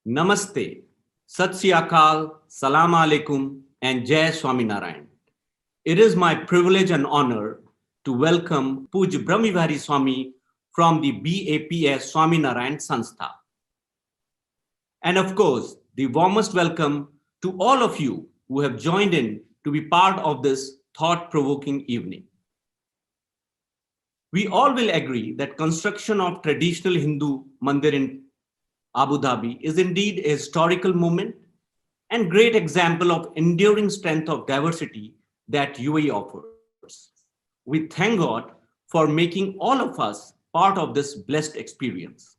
Namaste, Sat Sri Akal, Salam Alaikum, and Jai Swaminarayan. It is my privilege and honor to welcome Pujya Brahmavihari Swami from the BAPS Swaminarayan Sanstha. And of course, the warmest welcome to all of you who have joined in to be part of this thought-provoking evening. We all will agree that construction of traditional Hindu mandir in Abu Dhabi is indeed a historical moment and great example of enduring strength of diversity that UAE offers. We thank God for making all of us part of this blessed experience.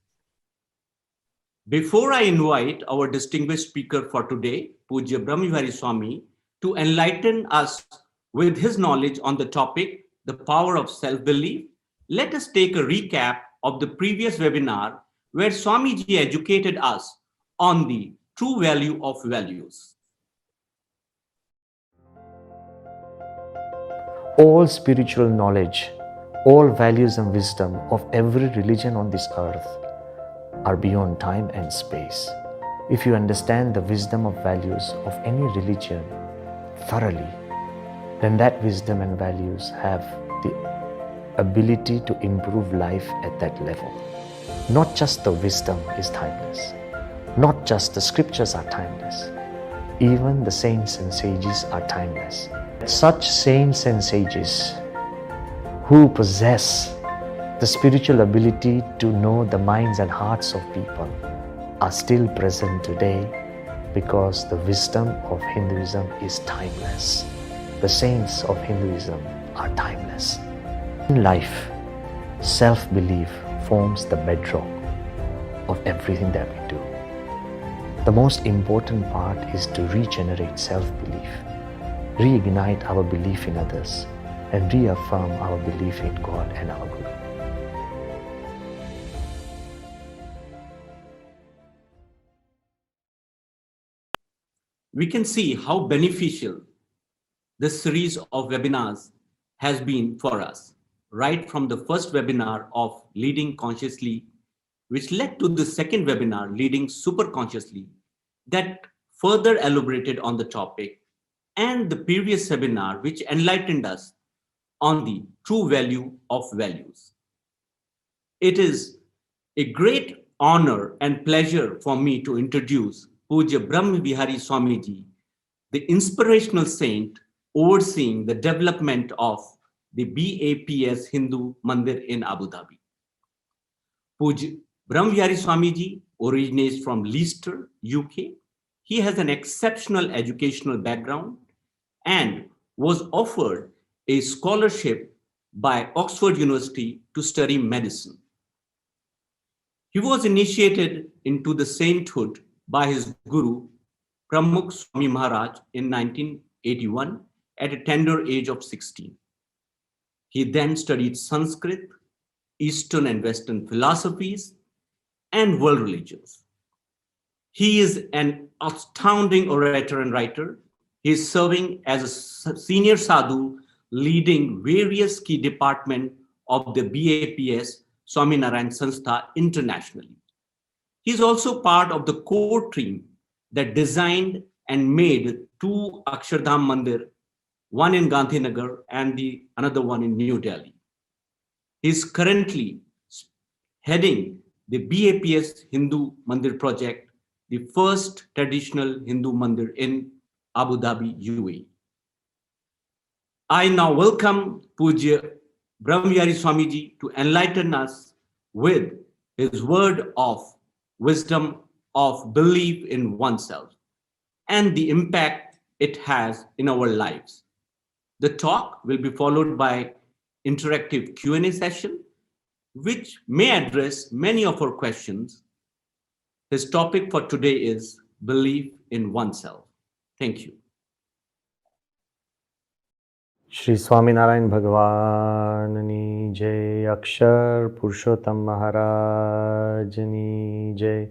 Before I invite our distinguished speaker for today, Pujya Brahmavihari Swami, to enlighten us with his knowledge on the topic, the power of self-belief, let us take a recap of the previous webinar where Swamiji educated us on the true value of values. All spiritual knowledge, all values and wisdom of every religion on this earth are beyond time and space. If you understand the wisdom of values of any religion thoroughly, then that wisdom and values have the ability to improve life at that level. Not just the wisdom is timeless, not just the scriptures are timeless, even the saints and sages are timeless. Such saints and sages who possess the spiritual ability to know the minds and hearts of people are still present today because the wisdom of Hinduism is timeless. The saints of Hinduism are timeless. In life, self-belief forms the bedrock of everything that we do. The most important part is to regenerate self-belief, reignite our belief in others, and reaffirm our belief in God and our Guru. We can see how beneficial this series of webinars has been for us, right from the first webinar of Leading Consciously, which led to the second webinar, Leading Super Consciously, that further elaborated on the topic, and the previous webinar, which enlightened us on the true value of values. It is a great honor and pleasure for me to introduce Pujya Brahmavihari Swamiji, the inspirational saint overseeing the development of the BAPS Hindu Mandir in Abu Dhabi. Pujya Brahmavihari Swamiji originates from Leicester, UK. He has an exceptional educational background and was offered a scholarship by Oxford University to study medicine. He was initiated into the sainthood by his guru, Pramukh Swami Maharaj, in 1981 at a tender age of 16. He then studied Sanskrit, Eastern and Western philosophies, and world religions. He is an astounding orator and writer. He is serving as a senior sadhu, leading various key departments of the BAPS Swaminarayan Sanstha internationally. He is also part of the core team that designed and made two Akshardham Mandir, one in Gandhinagar and another one in New Delhi. He is currently heading the BAPS Hindu Mandir project, the first traditional Hindu Mandir in Abu Dhabi, UAE. I now welcome Pujya Brahmavihari Swamiji to enlighten us with his word of wisdom of belief in oneself and the impact it has in our lives. The talk will be followed by interactive Q&A session, which may address many of our questions. His topic for today is belief in oneself. Thank you. Shri Swaminarayan Bhagwanani Jai, Akshar Purushottam Maharajani Jai,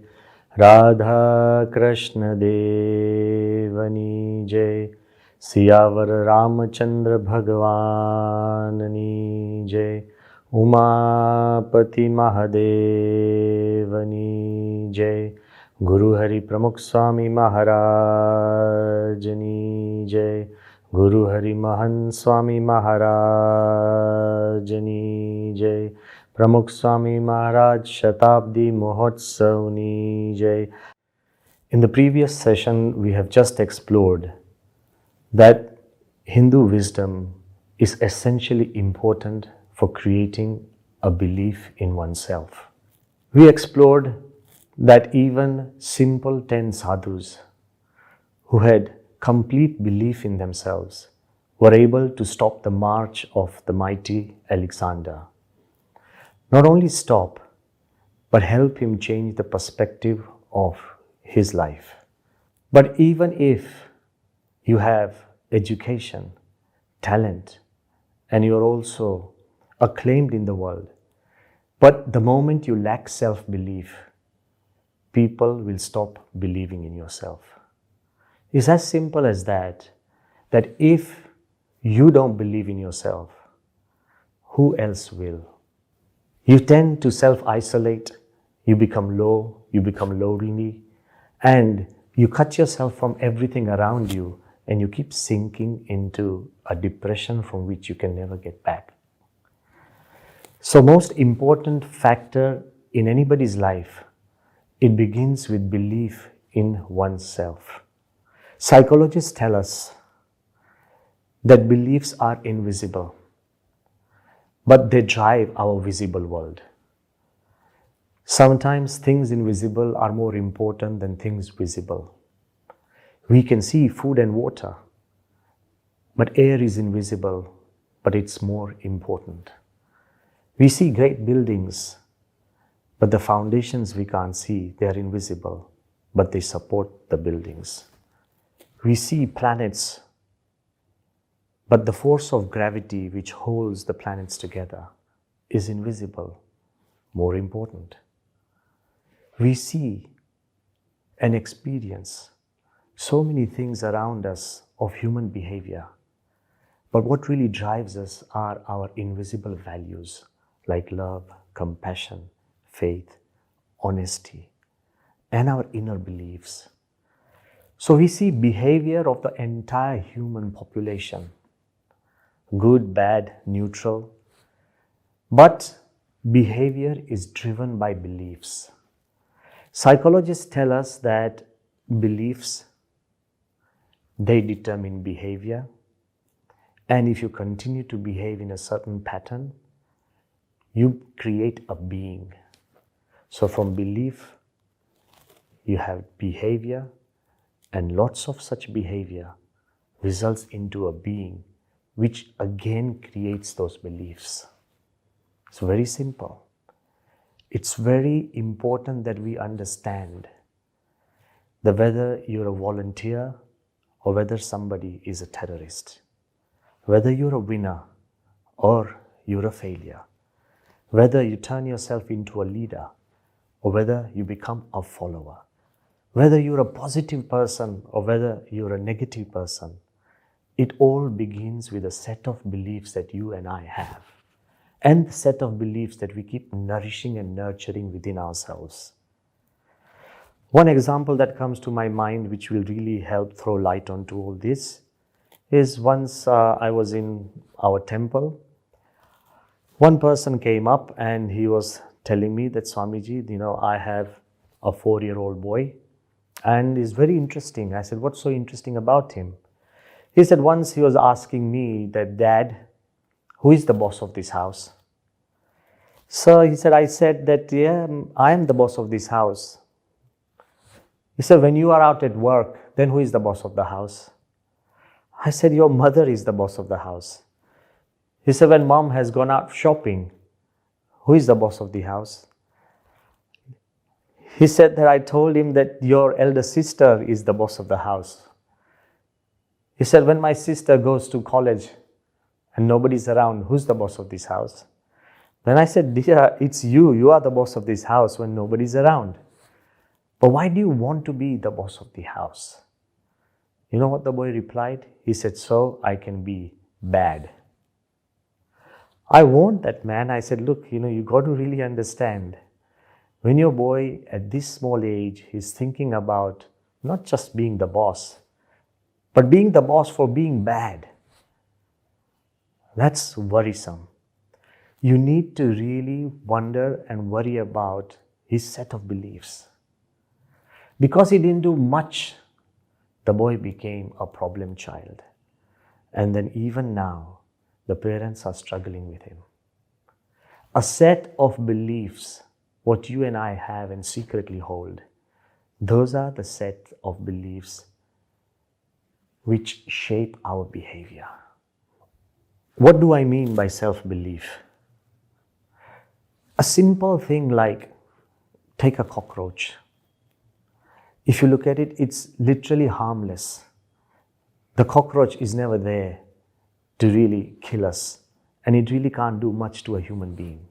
Radha Krishna Devani Jai, Siyavar Ramachandra Bhagwanani Jai, Umapati Mahadevani Jai, Guru Hari Pramukh Swami Maharajani Jai. Guru Hari Mahan Swami Maharajani Jai. Pramukh Swami Maharaj Shatabdi Mahotsavni Jai. In the previous session, we have just explored that Hindu wisdom is essentially important for creating a belief in oneself. We explored that even simple 10 sadhus who had complete belief in themselves were able to stop the march of the mighty Alexander. Not only stop, but help him change the perspective of his life. But even if you have education, talent, and you're also acclaimed in the world, but the moment you lack self-belief, people will stop believing in yourself. It's as simple as that if you don't believe in yourself, who else will? You tend to self-isolate, you become low, you become lonely, and you cut yourself from everything around you, and you keep sinking into a depression from which you can never get back. So most important factor in anybody's life, it begins with belief in oneself. Psychologists tell us that beliefs are invisible, but they drive our visible world. Sometimes things invisible are more important than things visible. We can see food and water, but air is invisible, but it's more important. We see great buildings, but the foundations we can't see, they are invisible, but they support the buildings. We see planets, but the force of gravity which holds the planets together is invisible, more important. We see and experience so many things around us of human behavior, but what really drives us are our invisible values like love, compassion, faith, honesty, and our inner beliefs. So we see behavior of the entire human population, good, bad, neutral, but behavior is driven by beliefs. Psychologists tell us that beliefs, they determine behavior, and if you continue to behave in a certain pattern, you create a being. So from belief, you have behavior, and lots of such behavior results into a being, which again creates those beliefs. It's very simple. It's very important that we understand that whether you're a volunteer or whether somebody is a terrorist, whether you're a winner or you're a failure, whether you turn yourself into a leader or whether you become a follower, whether you're a positive person or whether you're a negative person, it all begins with a set of beliefs that you and I have, and the set of beliefs that we keep nourishing and nurturing within ourselves. One example that comes to my mind, which will really help throw light onto all this, is once I was in our temple. One person came up and he was telling me that, Swamiji, I have a 4-year-old boy and it's very interesting. I said, what's so interesting about him? He said once he was asking me that, Dad, who is the boss of this house? So he said, I said that, yeah, I am the boss of this house. He said, when you are out at work, then who is the boss of the house? I said, your mother is the boss of the house. He said, when mom has gone out shopping, who is the boss of the house? He said that I told him that your elder sister is the boss of the house. He said, when my sister goes to college and nobody's around, who's the boss of this house? Then I said, dear, it's you. You are the boss of this house when nobody's around. But why do you want to be the boss of the house? You know what the boy replied? He said, so I can be bad. I warned that man. I said, look, you got to really understand. When your boy at this small age is thinking about not just being the boss, but being the boss for being bad, that's worrisome. You need to really wonder and worry about his set of beliefs. Because he didn't do much, the boy became a problem child. And then even now, the parents are struggling with him. A set of beliefs, what you and I have and secretly hold, those are the set of beliefs which shape our behavior. What do I mean by self-belief? A simple thing like take a cockroach. If you look at it, it's literally harmless. The cockroach is never there to really kill us, and it really can't do much to a human being.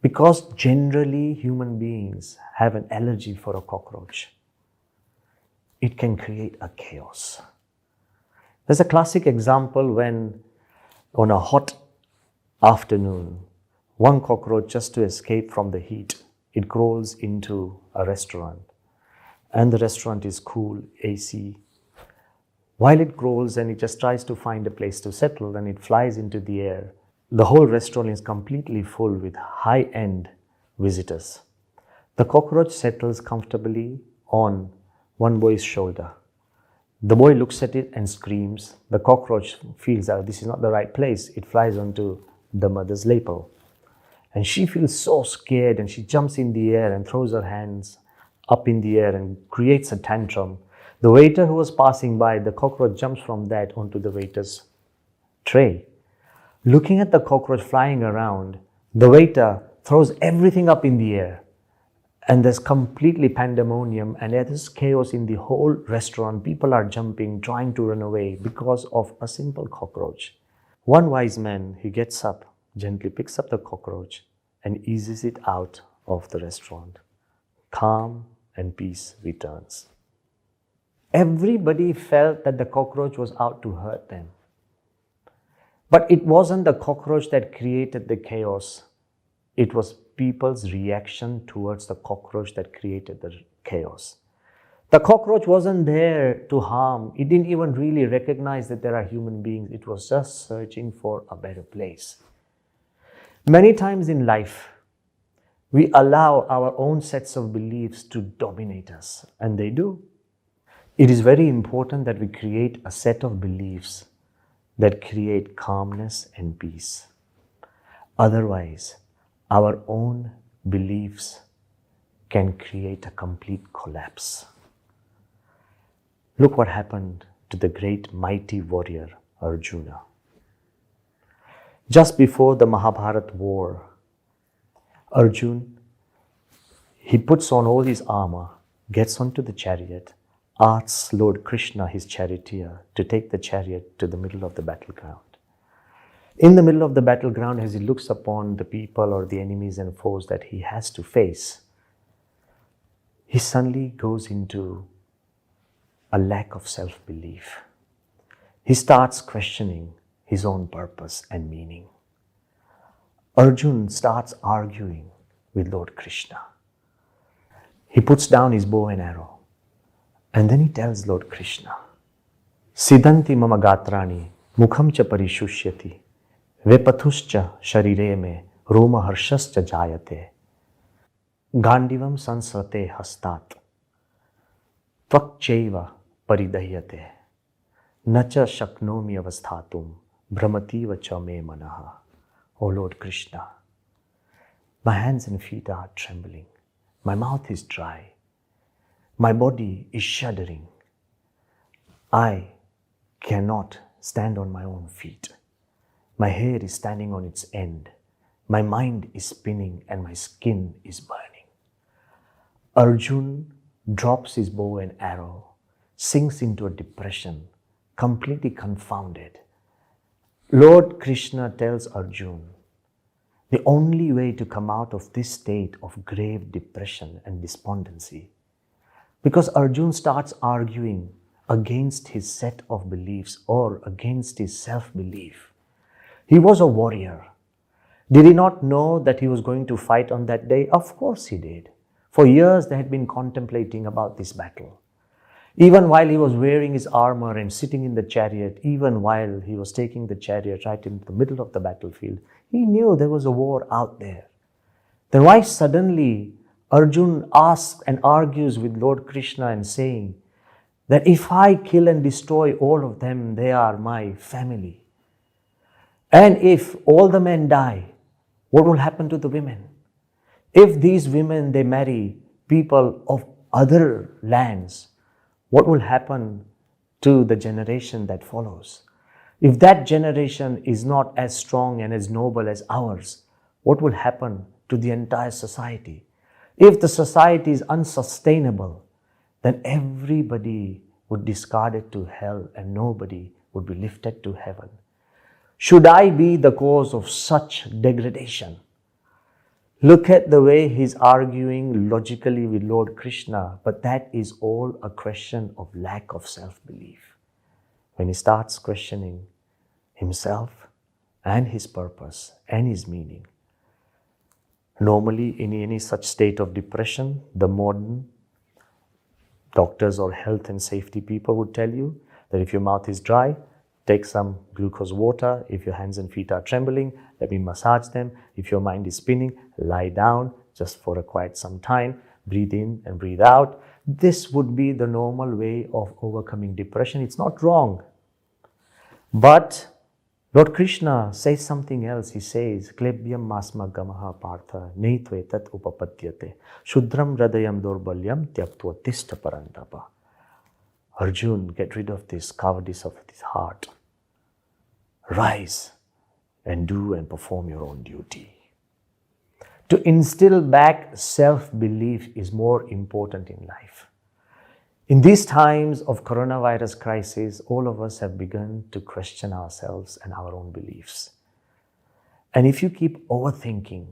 Because generally human beings have an allergy for a cockroach. It can create a chaos. There's a classic example when on a hot afternoon, one cockroach, just to escape from the heat, it crawls into a restaurant. And the restaurant is cool, AC. While it crawls and it just tries to find a place to settle and it flies into the air, the whole restaurant is completely full with high-end visitors. The cockroach settles comfortably on one boy's shoulder. The boy looks at it and screams. The cockroach feels that this is not the right place. It flies onto the mother's lapel. And she feels so scared and she jumps in the air and throws her hands up in the air and creates a tantrum. The waiter who was passing by, the cockroach jumps from that onto the waiter's tray. Looking at the cockroach flying around, the waiter throws everything up in the air. And there's completely pandemonium and there's chaos in the whole restaurant. People are jumping, trying to run away because of a simple cockroach. One wise man, he gets up, gently picks up the cockroach and eases it out of the restaurant. Calm and peace returns. Everybody felt that the cockroach was out to hurt them. But it wasn't the cockroach that created the chaos. It was people's reaction towards the cockroach that created the chaos. The cockroach wasn't there to harm. It didn't even really recognize that there are human beings. It was just searching for a better place. Many times in life, we allow our own sets of beliefs to dominate us, and they do. It is very important that we create a set of beliefs that create calmness and peace. Otherwise, our own beliefs can create a complete collapse. Look what happened to the great mighty warrior Arjuna. Just before the Mahabharata war, Arjuna, he puts on all his armor, gets onto the chariot, asks Lord Krishna, his charioteer, to take the chariot to the middle of the battleground. In the middle of the battleground, as he looks upon the people or the enemies and foes that he has to face, he suddenly goes into a lack of self-belief. He starts questioning his own purpose and meaning. Arjuna starts arguing with Lord Krishna. He puts down his bow and arrow, and then he tells Lord Krishna, Siddhanti mama gatrani mukham cha parishusyati Vepathuscha sharire me roma harshascha jayate Gandivam sansrate hastat Tvakcheva paridahyate Nacha shaknomi avasthatum Brahmativa cha me manaha. O Lord Krishna, my hands and feet are trembling. My mouth is dry. My body is shuddering. I cannot stand on my own feet. My hair is standing on its end. My mind is spinning and my skin is burning. Arjuna drops his bow and arrow, sinks into a depression, completely confounded. Lord Krishna tells Arjuna, the only way to come out of this state of grave depression and despondency, because Arjuna starts arguing against his set of beliefs or against his self-belief. He was a warrior. Did he not know that he was going to fight on that day? Of course he did. For years, they had been contemplating about this battle. Even while he was wearing his armor and sitting in the chariot, even while he was taking the chariot right into the middle of the battlefield, he knew there was a war out there. Then why suddenly Arjun asks and argues with Lord Krishna and saying that if I kill and destroy all of them, they are my family. And if all the men die, what will happen to the women? If these women, they marry people of other lands, what will happen to the generation that follows? If that generation is not as strong and as noble as ours, what will happen to the entire society? If the society is unsustainable, then everybody would discard it to hell and nobody would be lifted to heaven. Should I be the cause of such degradation? Look at the way he's arguing logically with Lord Krishna, but that is all a question of lack of self-belief. When he starts questioning himself and his purpose and his meaning. Normally, in any such state of depression, the modern doctors or health and safety people would tell you that if your mouth is dry, take some glucose water. If your hands and feet are trembling, let me massage them. If your mind is spinning, lie down just for quite some time. Breathe in and breathe out. This would be the normal way of overcoming depression. It's not wrong. But Lord Krishna says something else. He says, Klebyam masma gamaha partha neitve tat upapadyate shudram hradayam dorbalyam tyaktva tishta parantapa. Arjun, get rid of this cowardice of this heart. Rise and do and perform your own duty. To instill back self-belief is more important in life. In these times of coronavirus crisis, all of us have begun to question ourselves and our own beliefs. And if you keep overthinking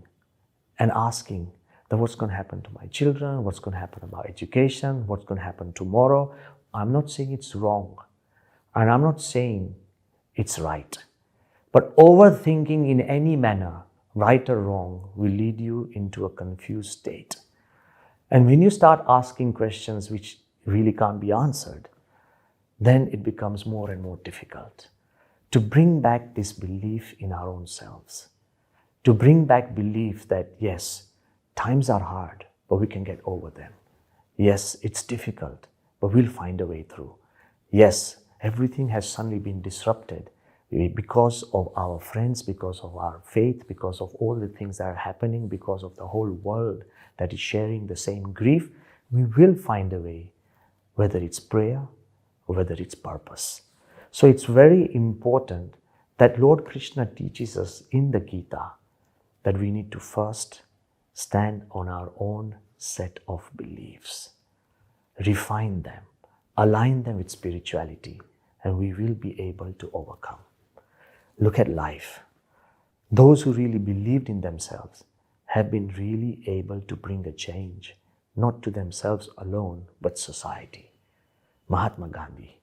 and asking that what's going to happen to my children, what's going to happen about education, what's going to happen tomorrow, I'm not saying it's wrong, and I'm not saying it's right. But overthinking in any manner, right or wrong, will lead you into a confused state. And when you start asking questions which really can't be answered, then it becomes more and more difficult to bring back this belief in our own selves. To bring back belief that, yes, times are hard, but we can get over them. Yes, it's difficult, but we'll find a way through. Yes, everything has suddenly been disrupted because of our friends, because of our faith, because of all the things that are happening, because of the whole world that is sharing the same grief. We will find a way, whether it's prayer or whether it's purpose. So it's very important that Lord Krishna teaches us in the Gita that we need to first stand on our own set of beliefs, refine them, align them with spirituality, and we will be able to overcome. Look at life. Those who really believed in themselves have been really able to bring a change, not to themselves alone, but society. Mahatma Gandhi,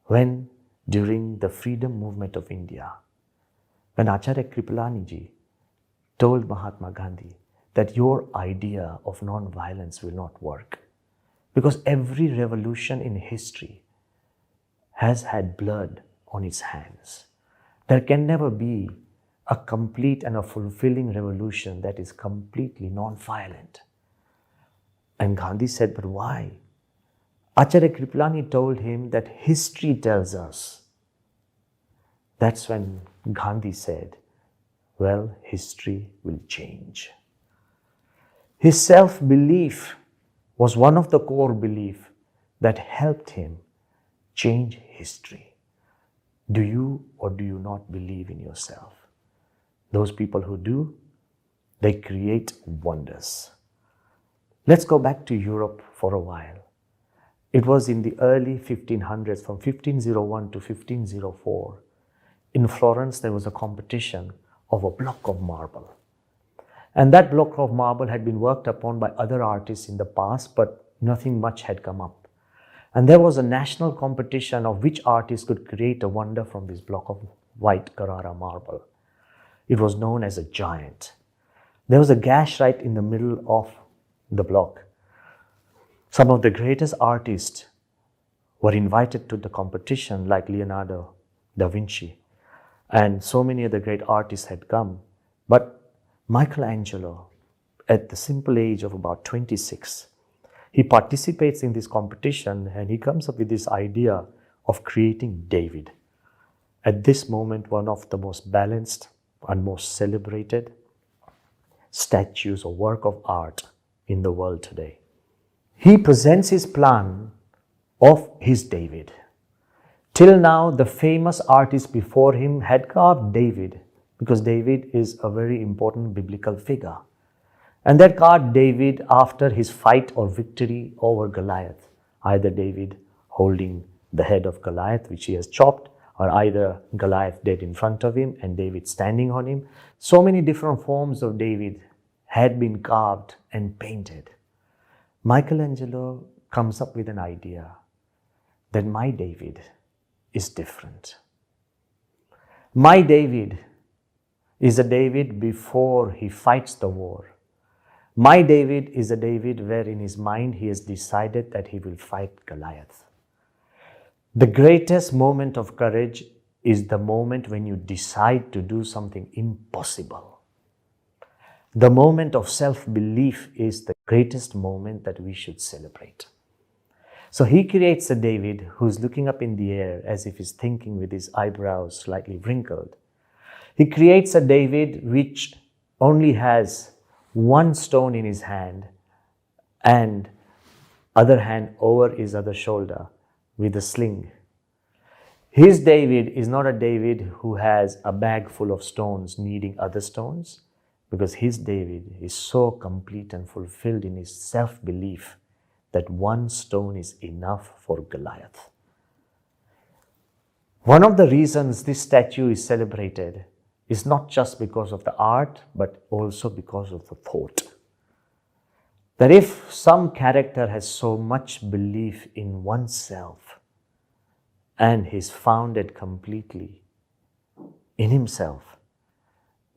when during the freedom movement of India, when Acharya Kripalani told Mahatma Gandhi that your idea of non-violence will not work, because every revolution in history has had blood on its hands. There can never be a complete and a fulfilling revolution that is completely non-violent. And Gandhi said, but why? Acharya Kripalani told him that history tells us. That's when Gandhi said, well, history will change. His self-belief was one of the core beliefs that helped him change history. Do you or do you not believe in yourself? Those people who do, they create wonders. Let's go back to Europe for a while. It was in the early 1500s, from 1501 to 1504. In Florence, there was a competition of a block of marble. And that block of marble had been worked upon by other artists in the past, but nothing much had come up. And there was a national competition of which artist could create a wonder from this block of white Carrara marble. It was known as a giant. There was a gash right in the middle of the block. Some of the greatest artists were invited to the competition, like Leonardo da Vinci, and so many other great artists had come. But Michelangelo, at the simple age of about 26, he participates in this competition and he comes up with this idea of creating David. At this moment, one of the most balanced and most celebrated statues or work of art in the world today. He presents his plan of his David. Till now, the famous artists before him had carved David, because David is a very important biblical figure. And they carved David after his fight or victory over Goliath. Either David holding the head of Goliath, which he has chopped, or either Goliath dead in front of him and David standing on him. So many different forms of David had been carved and painted. Michelangelo comes up with an idea that my David is different. My David is a David before he fights the war. My David is a David where in his mind he has decided that he will fight Goliath. The greatest moment of courage is the moment when you decide to do something impossible. The moment of self-belief is the greatest moment that we should celebrate. So he creates a David who's looking up in the air as if he's thinking with his eyebrows slightly wrinkled. He creates a David which only has one stone in his hand and other hand over his other shoulder with a sling. His David is not a David who has a bag full of stones needing other stones, because his David is so complete and fulfilled in his self-belief that one stone is enough for Goliath. One of the reasons this statue is celebrated is not just because of the art, but also because of the thought. That if some character has so much belief in oneself and is founded completely in himself,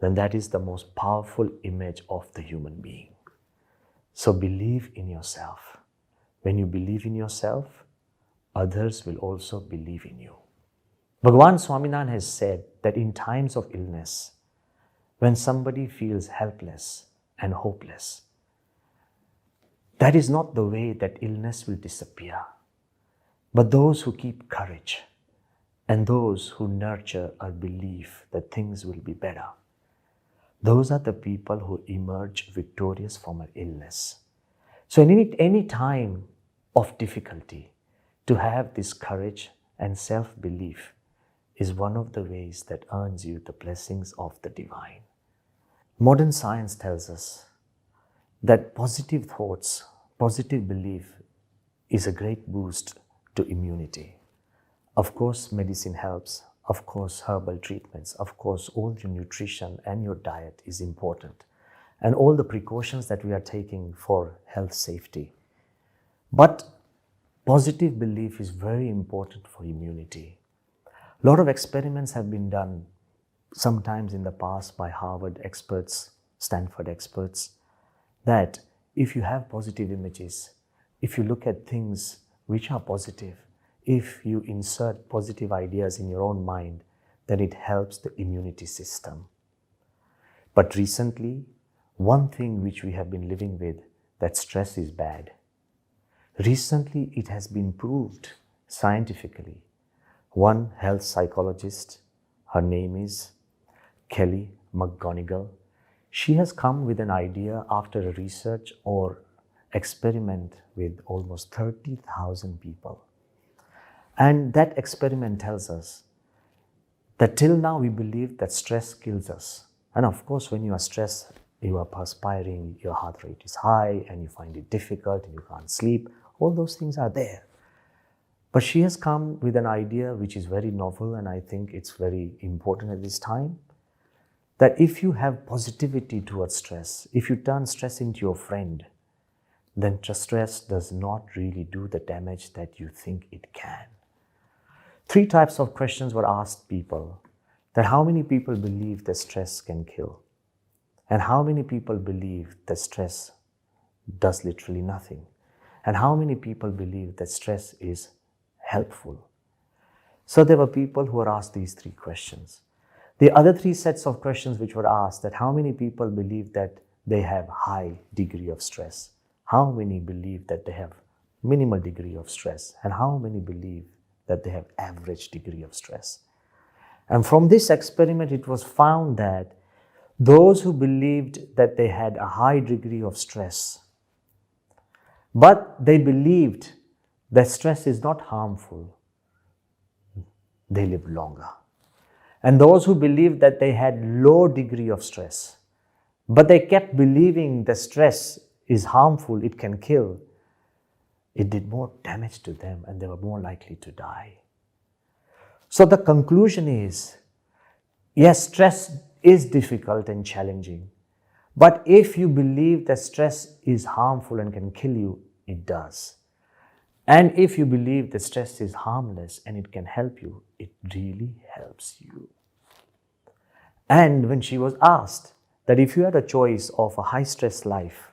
then that is the most powerful image of the human being. So believe in yourself. When you believe in yourself, others will also believe in you. Bhagavan Swaminarayan has said that in times of illness, when somebody feels helpless and hopeless, that is not the way that illness will disappear. But those who keep courage and those who nurture a belief that things will be better, those are the people who emerge victorious from an illness. So in any time of difficulty, to have this courage and self-belief is one of the ways that earns you the blessings of the divine. Modern science tells us that positive thoughts, positive belief is a great boost to immunity. Of course, medicine helps. Of course, herbal treatments. Of course, all your nutrition and your diet is important. And all the precautions that we are taking for health safety. But positive belief is very important for immunity. A lot of experiments have been done, sometimes in the past by Harvard experts, Stanford experts, that if you have positive images, if you look at things which are positive, if you insert positive ideas in your own mind, then it helps the immunity system. But recently, one thing which we have been living with, that stress is bad. Recently, it has been proved scientifically. One health psychologist, her name is Kelly McGonigal, she has come with an idea after a research or experiment with almost 30,000 people. And that experiment tells us that till now we believe that stress kills us. And of course, when you are stressed, you are perspiring, your heart rate is high, and you find it difficult, and you can't sleep. All those things are there. But she has come with an idea which is very novel, and I think it's very important at this time, that if you have positivity towards stress, if you turn stress into your friend, then stress does not really do the damage that you think it can. 3 types of questions were asked people, that how many people believe that stress can kill? And how many people believe that stress does literally nothing? And how many people believe that stress is helpful? So there were people who were asked these three questions. The other three sets of questions which were asked, that how many people believe that they have high degree of stress? How many believe that they have minimal degree of stress? And how many believe that they have average degree of stress? And from this experiment, it was found that those who believed that they had a high degree of stress, but they believed that stress is not harmful, they lived longer. And those who believed that they had low degree of stress, but they kept believing that stress is harmful, it can kill, it did more damage to them and they were more likely to die. So the conclusion is, yes, stress is difficult and challenging, but if you believe that stress is harmful and can kill you, it does. And if you believe that stress is harmless and it can help you, it really helps you. And when she was asked that if you had a choice of a high stress life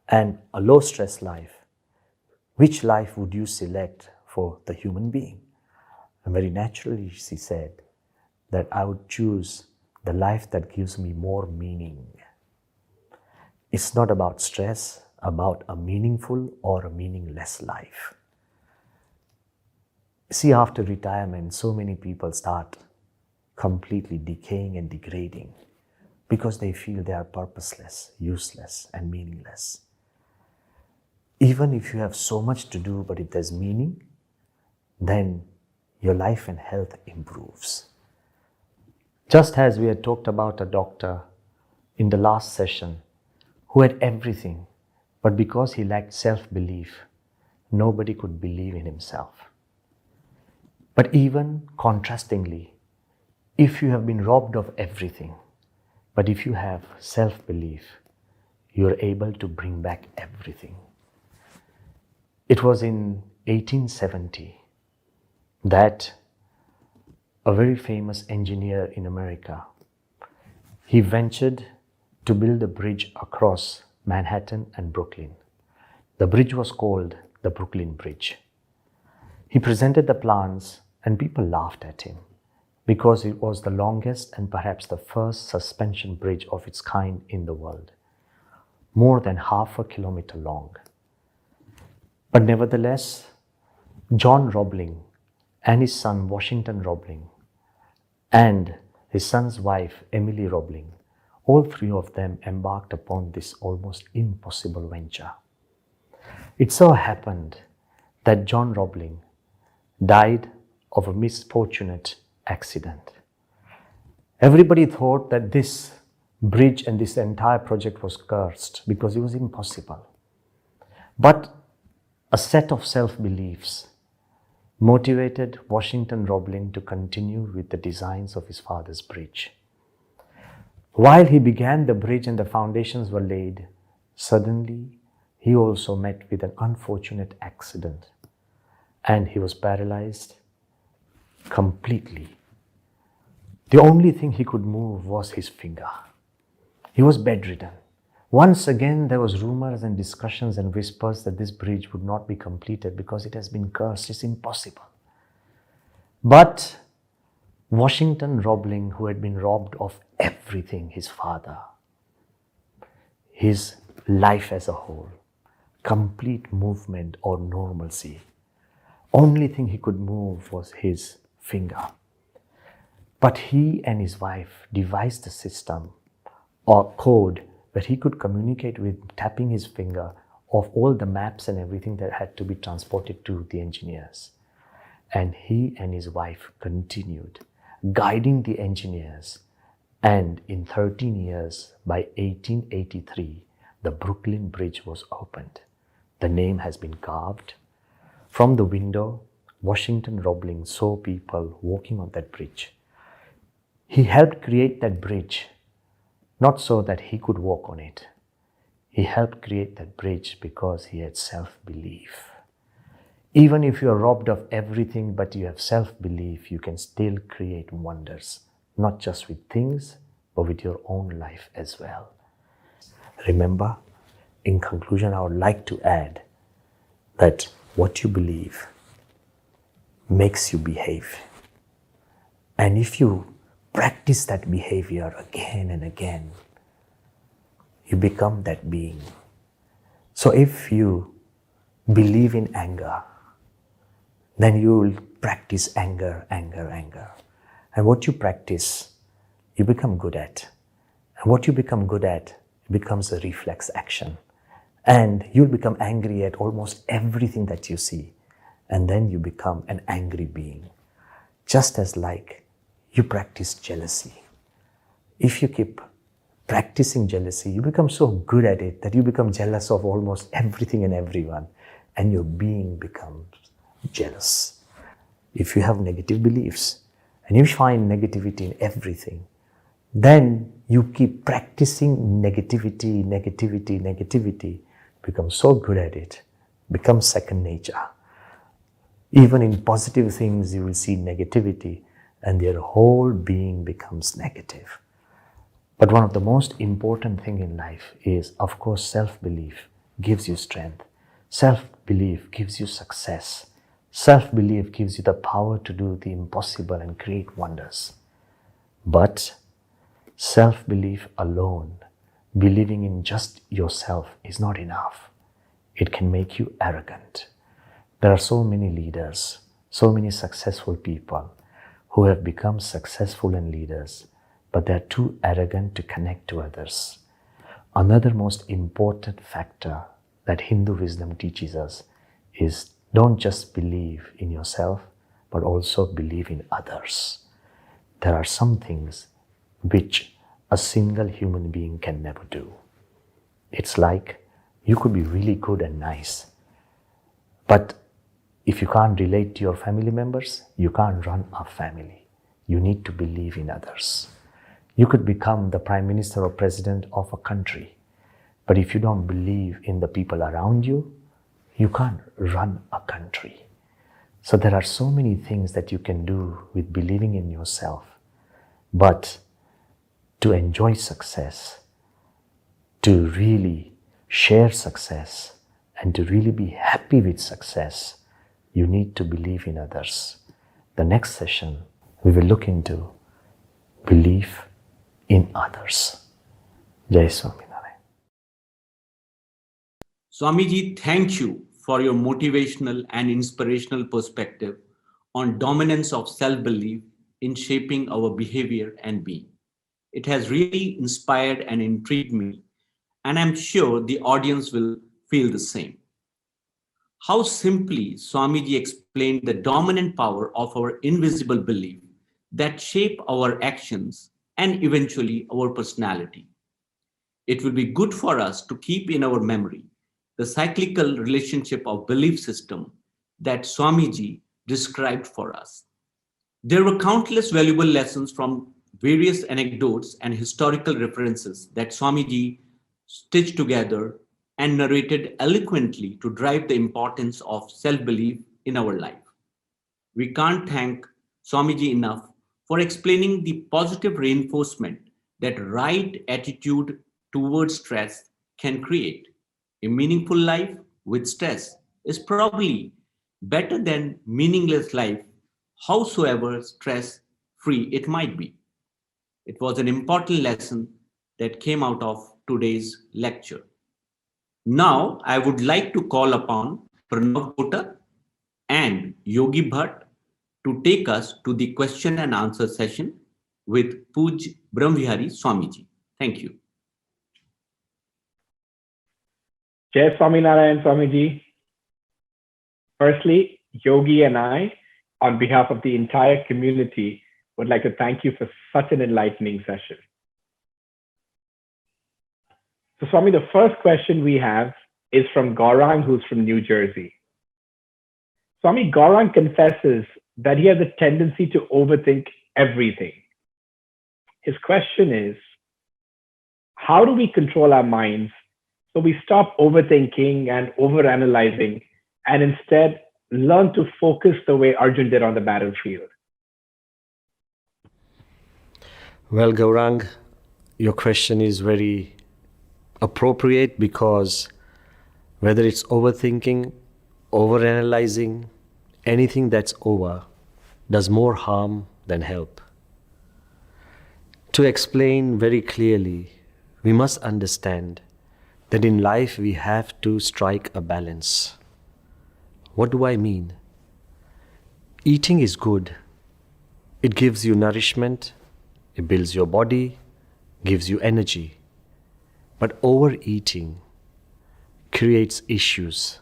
and a low stress life, which life would you select for the human being? And very naturally she said that I would choose the life that gives me more meaning. It's not about stress, about a meaningful or a meaningless life. See, after retirement, so many people start completely decaying and degrading because they feel they are purposeless, useless, and meaningless. Even if you have so much to do, but if there's meaning, then your life and health improves. Just as we had talked about a doctor in the last session who had everything, but because he lacked self-belief, nobody could believe in himself. But even contrastingly, if you have been robbed of everything, but if you have self-belief, you are able to bring back everything. It was in 1870 that a very famous engineer in America, he ventured to build a bridge across Manhattan and Brooklyn. The bridge was called the Brooklyn Bridge. He presented the plans and people laughed at him because it was the longest and perhaps the first suspension bridge of its kind in the world, more than half a kilometer long. But nevertheless, John Roebling and his son Washington Roebling and his son's wife Emily Roebling, all three of them embarked upon this almost impossible venture. It so happened that John Roebling died of a misfortunate accident. Everybody thought that this bridge and this entire project was cursed because it was impossible. But a set of self-beliefs motivated Washington Roebling to continue with the designs of his father's bridge. While he began the bridge and the foundations were laid, suddenly he also met with an unfortunate accident and he was paralyzed completely. The only thing he could move was his finger. He was bedridden. Once again, there was rumors and discussions and whispers that this bridge would not be completed because it has been cursed. It's impossible. But Washington Roebling, who had been robbed of everything, his father, his life as a whole, complete movement or normalcy, only thing he could move was his finger. But he and his wife devised a system or code where he could communicate with tapping his finger of all the maps and everything that had to be transported to the engineers. And he and his wife continued guiding the engineers. And in 13 years, by 1883, the Brooklyn Bridge was opened. The name has been carved. From the window, Washington Roebling saw people walking on that bridge. He helped create that bridge, not so that he could walk on it. He helped create that bridge because he had self-belief. Even if you are robbed of everything, but you have self-belief, you can still create wonders, not just with things, but with your own life as well. Remember, In conclusion, I would like to add that what you believe makes you behave. And if you practice that behavior again and again, you become that being. So if you believe in anger, then you will practice anger. And what you practice, you become good at. And what you become good at becomes a reflex action. And you'll become angry at almost everything that you see. And then you become an angry being. Just as like you practice jealousy. If you keep practicing jealousy, you become so good at it that you become jealous of almost everything and everyone. And your being becomes jealous. If you have negative beliefs and you find negativity in everything, then you keep practicing negativity, become so good at it, becomes second nature. Even in positive things, you will see negativity and your whole being becomes negative. But one of the most important things in life is, of course, self-belief gives you strength. Self-belief gives you success. Self-belief gives you the power to do the impossible and create wonders. But self-belief alone, believing in just yourself, is not enough. It can make you arrogant. There are so many leaders, so many successful people who have become successful and leaders, but they're too arrogant to connect to others. Another most important factor that Hindu wisdom teaches us is don't just believe in yourself, but also believe in others. There are some things which a single human being can never do. It's like you could be really good and nice, but if you can't relate to your family members, you can't run a family. You need to believe in others. You could become the prime minister or president of a country, but if you don't believe in the people around you, you can't run a country. So there are so many things that you can do with believing in yourself. But to enjoy success, to really share success, and to really be happy with success, you need to believe in others. The next session, we will look into belief in others. Jai Swaminarayan. Swamiji, thank you for your motivational and inspirational perspective on dominance of self-belief in shaping our behavior and being. It has really inspired and intrigued me, and I'm sure the audience will feel the same. How simply Swamiji explained the dominant power of our invisible belief that shape our actions and eventually our personality. It will be good for us to keep in our memory the cyclical relationship of belief system that Swamiji described for us. There were countless valuable lessons from various anecdotes and historical references that Swamiji stitched together and narrated eloquently to drive the importance of self belief in our life. We can't thank Swamiji enough for explaining the positive reinforcement that right attitude towards stress can create. A meaningful life with stress is probably better than meaningless life, howsoever stress free it might be. It was an important lesson that came out of today's lecture. Now, I would like to call upon Pranav Kota and Yogi Bhatt to take us to the question and answer session with Puj Brahmavihari Swamiji. Thank you. Jai Swaminarayan Swamiji. Firstly, Yogi and I, on behalf of the entire community, would like to thank you for such an enlightening session. So Swami, the first question we have is from Gaurang, who's from New Jersey. Swami, Gaurang confesses that he has a tendency to overthink everything. His question is, how do we control our minds so we stop overthinking and overanalyzing and instead learn to focus the way Arjun did on the battlefield? Well, Gaurang, your question is very appropriate because whether it's overthinking, overanalyzing, anything that's over does more harm than help. To explain very clearly, we must understand that in life we have to strike a balance. What do I mean? Eating is good. It gives you nourishment, it builds your body, gives you energy. But overeating creates issues.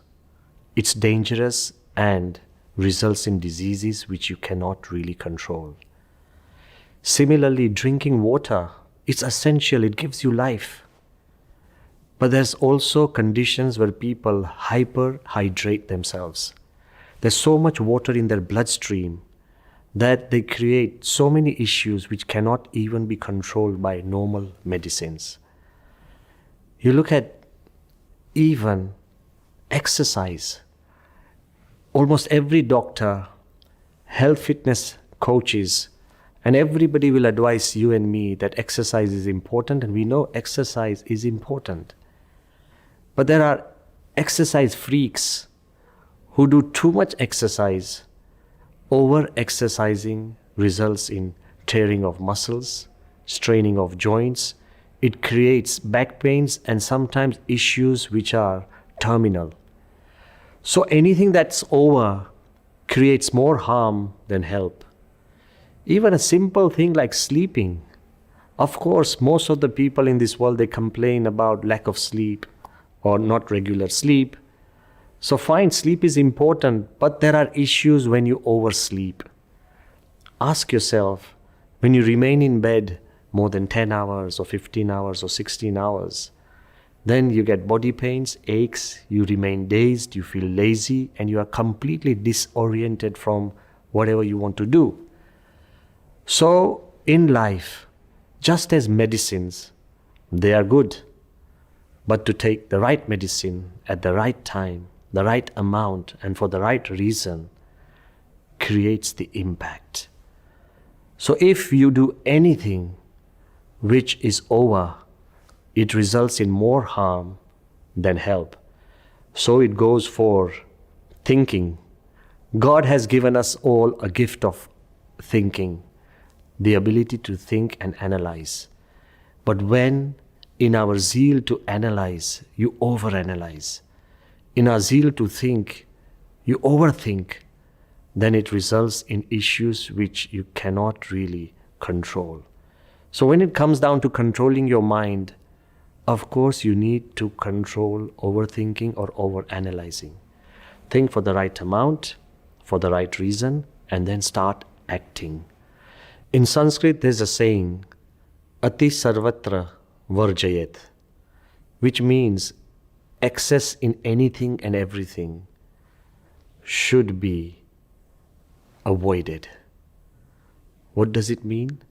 It's dangerous and results in diseases which you cannot really control. Similarly, drinking water, it's essential, it gives you life. But there's also conditions where people hyperhydrate themselves. There's so much water in their bloodstream that they create so many issues which cannot even be controlled by normal medicines. You look at even exercise. Almost every doctor, health fitness coaches, and everybody will advise you and me that exercise is important, and we know exercise is important. But there are exercise freaks who do too much exercise. Over-exercising results in tearing of muscles, straining of joints. It creates back pains and sometimes issues which are terminal. So anything that's over creates more harm than help. Even a simple thing like sleeping. Of course, most of the people in this world, they complain about lack of sleep or not regular sleep. So fine, sleep is important, but there are issues when you oversleep. Ask yourself, when you remain in bed more than 10 hours or 15 hours or 16 hours, then you get body pains, aches, you remain dazed, you feel lazy, and you are completely disoriented from whatever you want to do. So in life, just as medicines, they are good, but to take the right medicine at the right time, the right amount, and for the right reason creates the impact. So if you do anything which is over, it results in more harm than help. So it goes for thinking. God has given us all a gift of thinking, the ability to think and analyze. But when in our zeal to analyze, you overanalyze, in our zeal to think, you overthink, then it results in issues which you cannot really control. So when it comes down to controlling your mind, of course you need to control overthinking or overanalyzing. Think for the right amount, for the right reason, and then start acting. In Sanskrit, there's a saying, Ati Sarvatra Varjayet, which means excess in anything and everything should be avoided. What does it mean?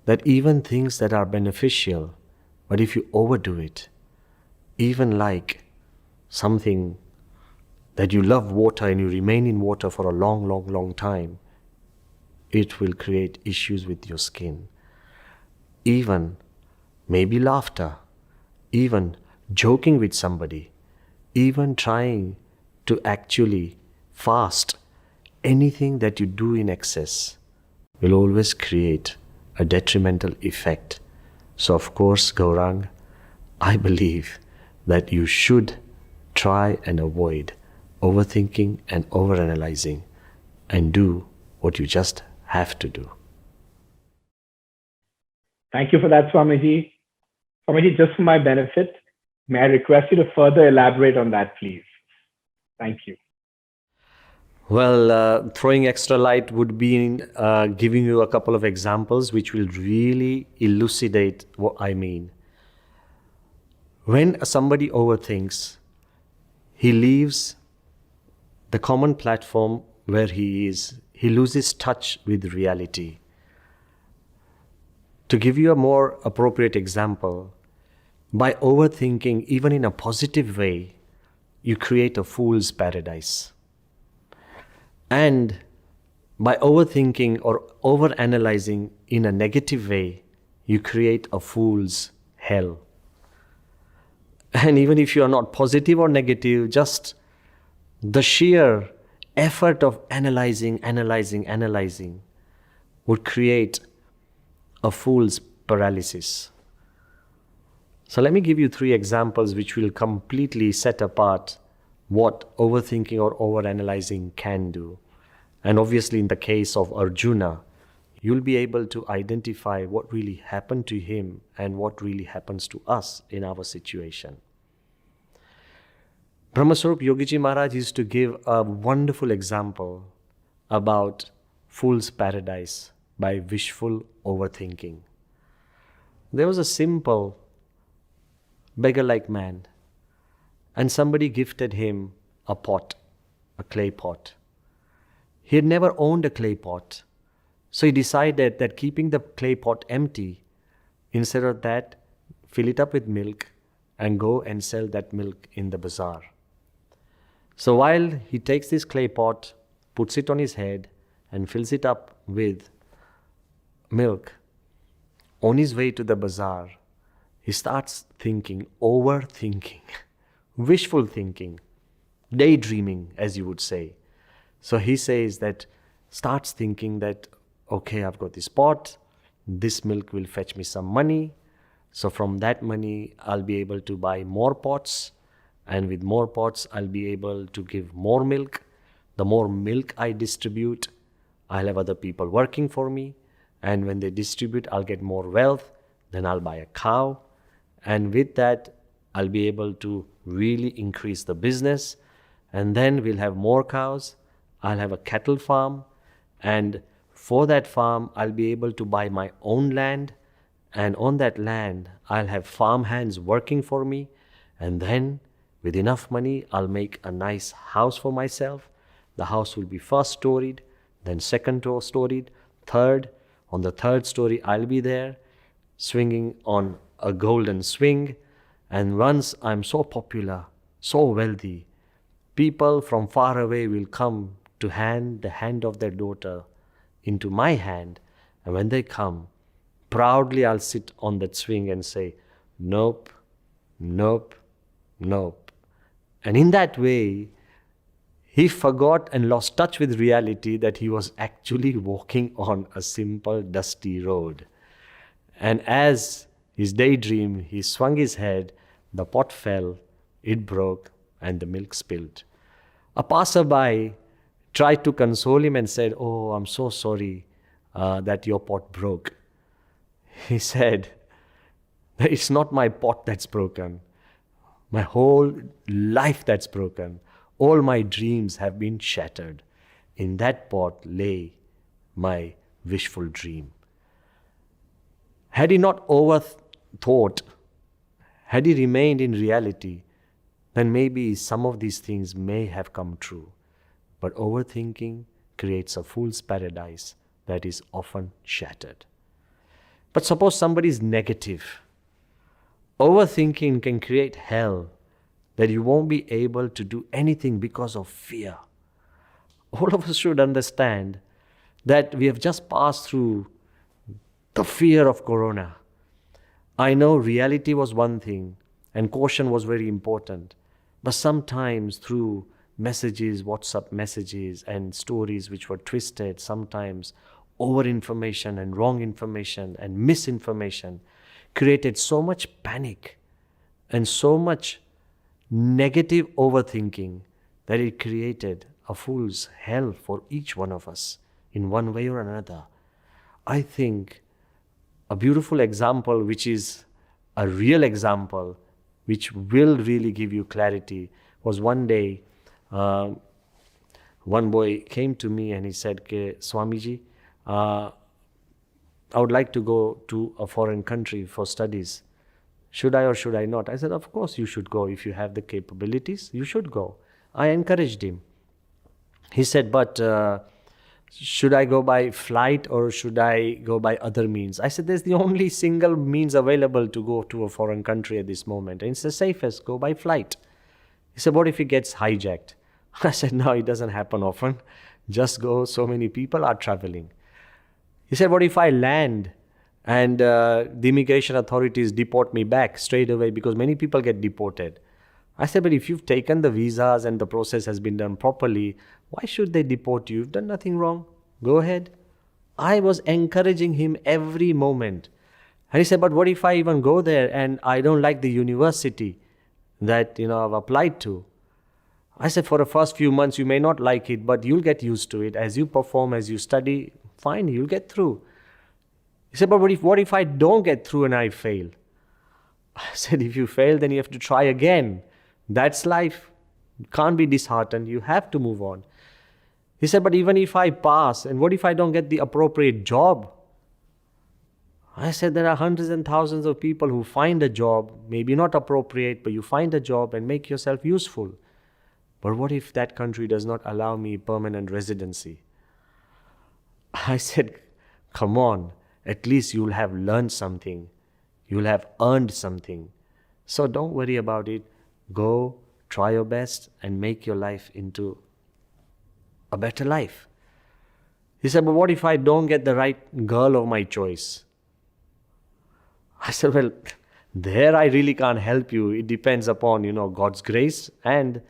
That even things that are beneficial, but if you overdo it, even like something that you love water and you remain in water for a long time, it will create issues with your skin. Even maybe laughter, even joking with somebody, even trying to actually fast, anything that you do in excess will always create a detrimental effect. So of course, Gaurang, I believe that you should try and avoid overthinking and overanalyzing and do what you just have to do. Thank you for that, Swamiji. Swamiji, just for my benefit, may I request you to further elaborate on that, please? Thank you. Well, throwing extra light would be giving you a couple of examples which will really elucidate what I mean. When somebody overthinks, he leaves the common platform where he is. He loses touch with reality. To give you a more appropriate example, by overthinking, even in a positive way, you create a fool's paradise. And by overthinking or overanalyzing in a negative way, you create a fool's hell. And even if you are not positive or negative, just the sheer effort of analyzing would create a fool's paralysis. So let me give you 3 examples which will completely set apart what overthinking or overanalyzing can do. And obviously in the case of Arjuna, you'll be able to identify what really happened to him and what really happens to us in our situation. Brahmaswarup Yogiji Maharaj used to give a wonderful example about fool's paradise by wishful overthinking. There was a simple beggar-like man, and somebody gifted him a pot, a clay pot. He had never owned a clay pot, so he decided that keeping the clay pot empty, instead of that, fill it up with milk and go and sell that milk in the bazaar. So while he takes this clay pot, puts it on his head and fills it up with milk, on his way to the bazaar, he starts thinking, overthinking, wishful thinking, daydreaming, as you would say. So he says that, starts thinking that, okay, I've got this pot, this milk will fetch me some money. So from that money, I'll be able to buy more pots. And with more pots, I'll be able to give more milk. The more milk I distribute, I'll have other people working for me. And when they distribute, I'll get more wealth. Then I'll buy a cow. And with that, I'll be able to really increase the business. And then we'll have more cows. I'll have a cattle farm. And for that farm, I'll be able to buy my own land. And on that land, I'll have farm hands working for me. And then, with enough money, I'll make a nice house for myself. The house will be first storied, then second storied, third. On the third story, I'll be there, swinging on a golden swing. And once I'm so popular, so wealthy, people from far away will come to hand the hand of their daughter into my hand. And when they come, proudly I'll sit on that swing and say, nope, nope, nope. And in that way, he forgot and lost touch with reality that he was actually walking on a simple dusty road. And as his daydream, he swung his head, the pot fell, it broke, and the milk spilled. A passerby tried to console him and said, "Oh, I'm so sorry that your pot broke." He said, "It's not my pot that's broken. My whole life that's broken. All my dreams have been shattered. In that pot lay my wishful dream." Had he not overthought, had he remained in reality, then maybe some of these things may have come true. But overthinking creates a fool's paradise that is often shattered. But suppose somebody is negative. Overthinking can create hell that you won't be able to do anything because of fear. All of us should understand that we have just passed through the fear of corona. I know reality was one thing and caution was very important, but sometimes through messages, WhatsApp messages and stories which were twisted, sometimes over-information and wrong information and misinformation created so much panic and so much negative overthinking that it created a fool's hell for each one of us in one way or another. I think a beautiful example, which is a real example, which will really give you clarity, was one day, one boy came to me and he said, "Swamiji, I would like to go to a foreign country for studies. Should I or should I not?" I said, "Of course you should go. If you have the capabilities, you should go." I encouraged him. He said, "But should I go by flight or should I go by other means?" I said, "There's the only single means available to go to a foreign country at this moment. And it's the safest. Go by flight." He said, "What if it gets hijacked?" I said, "No, it doesn't happen often. Just go. So many people are traveling." He said, "What if I land And the immigration authorities deport me back straight away because many people get deported. I said, but if you've taken the visas and the process has been done properly, why should they deport you? You've done nothing wrong. Go ahead. I was encouraging him every moment. And he said, but what if I even go there and I don't like the university that I've applied to? I said, for the first few months, you may not like it, but you'll get used to it. As you perform, as you study, fine, you'll get through. He said, but what if I don't get through and I fail? I said, if you fail, then you have to try again. That's life. You can't be disheartened. You have to move on. He said, but even if I pass, and what if I don't get the appropriate job? I said, there are hundreds and thousands of people who find a job, maybe not appropriate, but you find a job and make yourself useful. But what if that country does not allow me permanent residency? I said, come on, at least you'll have learned something. You'll have earned something. So don't worry about it. Go, try your best, and make your life into a better life. He said, but what if I don't get the right girl of my choice? I said, well, there I really can't help you. It depends upon, God's grace and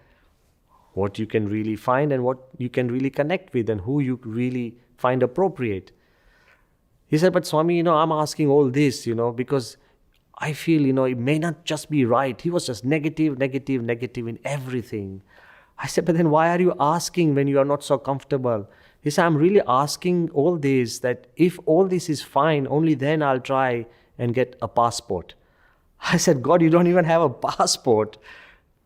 what you can really find and what you can really connect with and who you really find appropriate. He said, but Swami, I'm asking all this, because I feel, it may not just be right. He was just negative in everything. I said, but then why are you asking when you are not so comfortable? He said, I'm really asking all this that if all this is fine, only then I'll try and get a passport. I said, God, you don't even have a passport.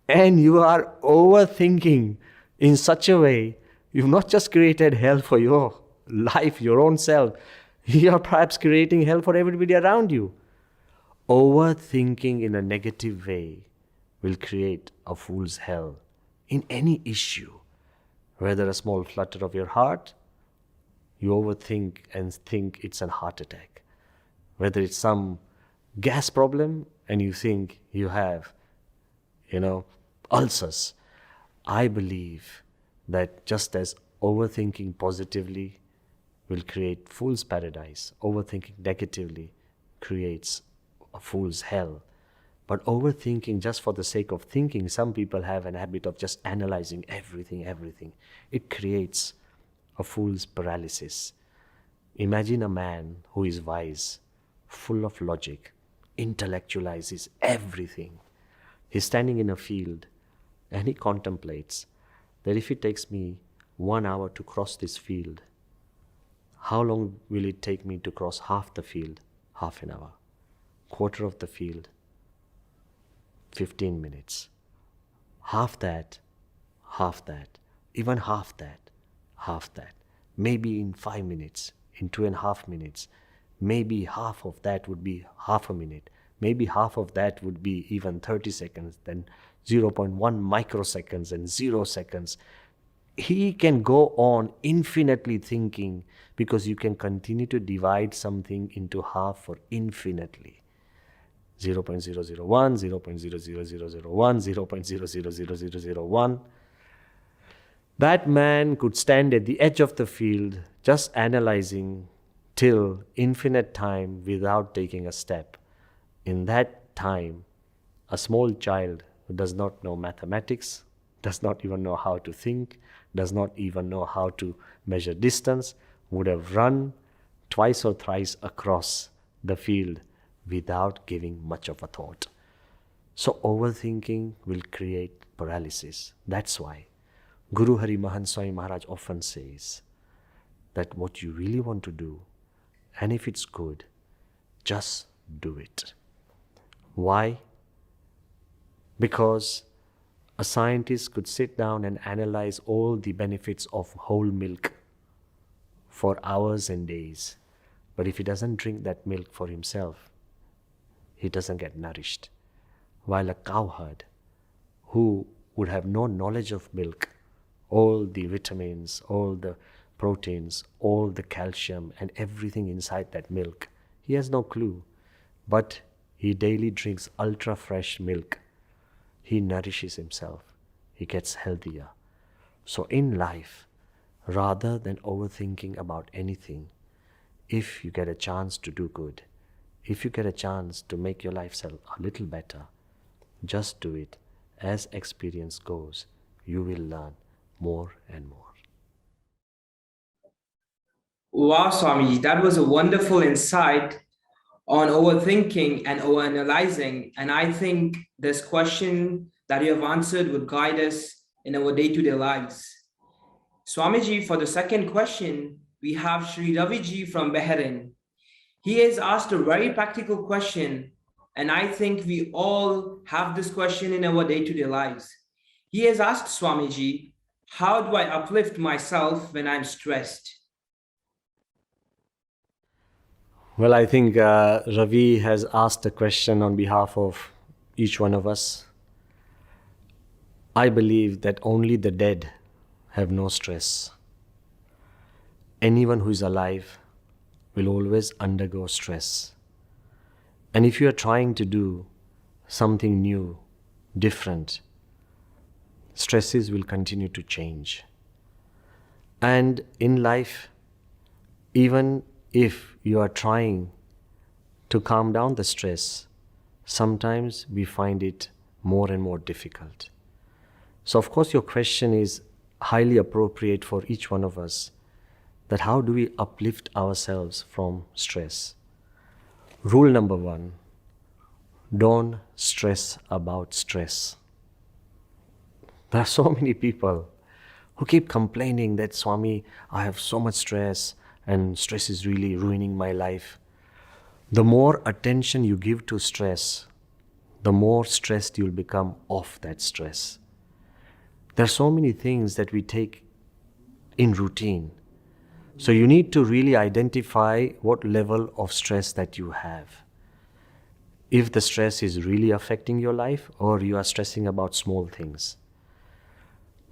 And you are overthinking in such a way, you've not just created hell for your life, your own self. You are perhaps creating hell for everybody around you. Overthinking in a negative way will create a fool's hell in any issue. Whether a small flutter of your heart, you overthink and think it's a heart attack. Whether it's some gas problem and you think you have, ulcers. I believe that just as overthinking positively will create fool's paradise, overthinking negatively creates a fool's hell. But overthinking just for the sake of thinking, some people have an habit of just analyzing everything. It creates a fool's paralysis. Imagine a man who is wise, full of logic, intellectualizes everything. He's standing in a field and he contemplates that if it takes me 1 hour to cross this field, how long will it take me to cross half the field? Half an hour. Quarter of the field, 15 minutes. Half that, even half that. Maybe in 5 minutes, in 2.5 minutes. Maybe half of that would be half a minute. Maybe half of that would be even 30 seconds, then 0.1 microseconds and 0 seconds. He can go on infinitely thinking because you can continue to divide something into half for infinitely. 0.001, 0.00001, 0.00001. That man could stand at the edge of the field just analyzing till infinite time without taking a step. In that time, a small child who does not know mathematics, does not even know how to think, does not even know how to measure distance, would have run twice or thrice across the field without giving much of a thought. So overthinking will create paralysis. That's why Guru Hari Mahan Swami Maharaj often says that what you really want to do, and if it's good, just do it. Why? Because a scientist could sit down and analyze all the benefits of whole milk for hours and days. But if he doesn't drink that milk for himself, he doesn't get nourished. While a cowherd who would have no knowledge of milk, all the vitamins, all the proteins, all the calcium and everything inside that milk, he has no clue. But he daily drinks ultra fresh milk. He nourishes himself. He gets healthier. So in life, rather than overthinking about anything, if you get a chance to do good, if you get a chance to make your lifestyle a little better, just do it. As experience goes, you will learn more and more. Wow, Swamiji, that was a wonderful insight on overthinking and overanalyzing. And I think this question that you have answered would guide us in our day-to-day lives. Swamiji, for the second question, we have Sri Raviji from Bahrain. He has asked a very practical question, and I think we all have this question in our day-to-day lives. He has asked Swamiji, how do I uplift myself when I'm stressed? Well, I think Ravi has asked a question on behalf of each one of us. I believe that only the dead have no stress. Anyone who is alive will always undergo stress. And if you are trying to do something new, different, stresses will continue to change. And in life, even if you are trying to calm down the stress, sometimes we find it more and more difficult. So of course your question is highly appropriate for each one of us, that how do we uplift ourselves from stress? Rule number 1, don't stress about stress. There are so many people who keep complaining that, Swami, I have so much stress and stress is really ruining my life. The more attention you give to stress, the more stressed you'll become of that stress. There are so many things that we take in routine. So you need to really identify what level of stress that you have. If the stress is really affecting your life, or you are stressing about small things.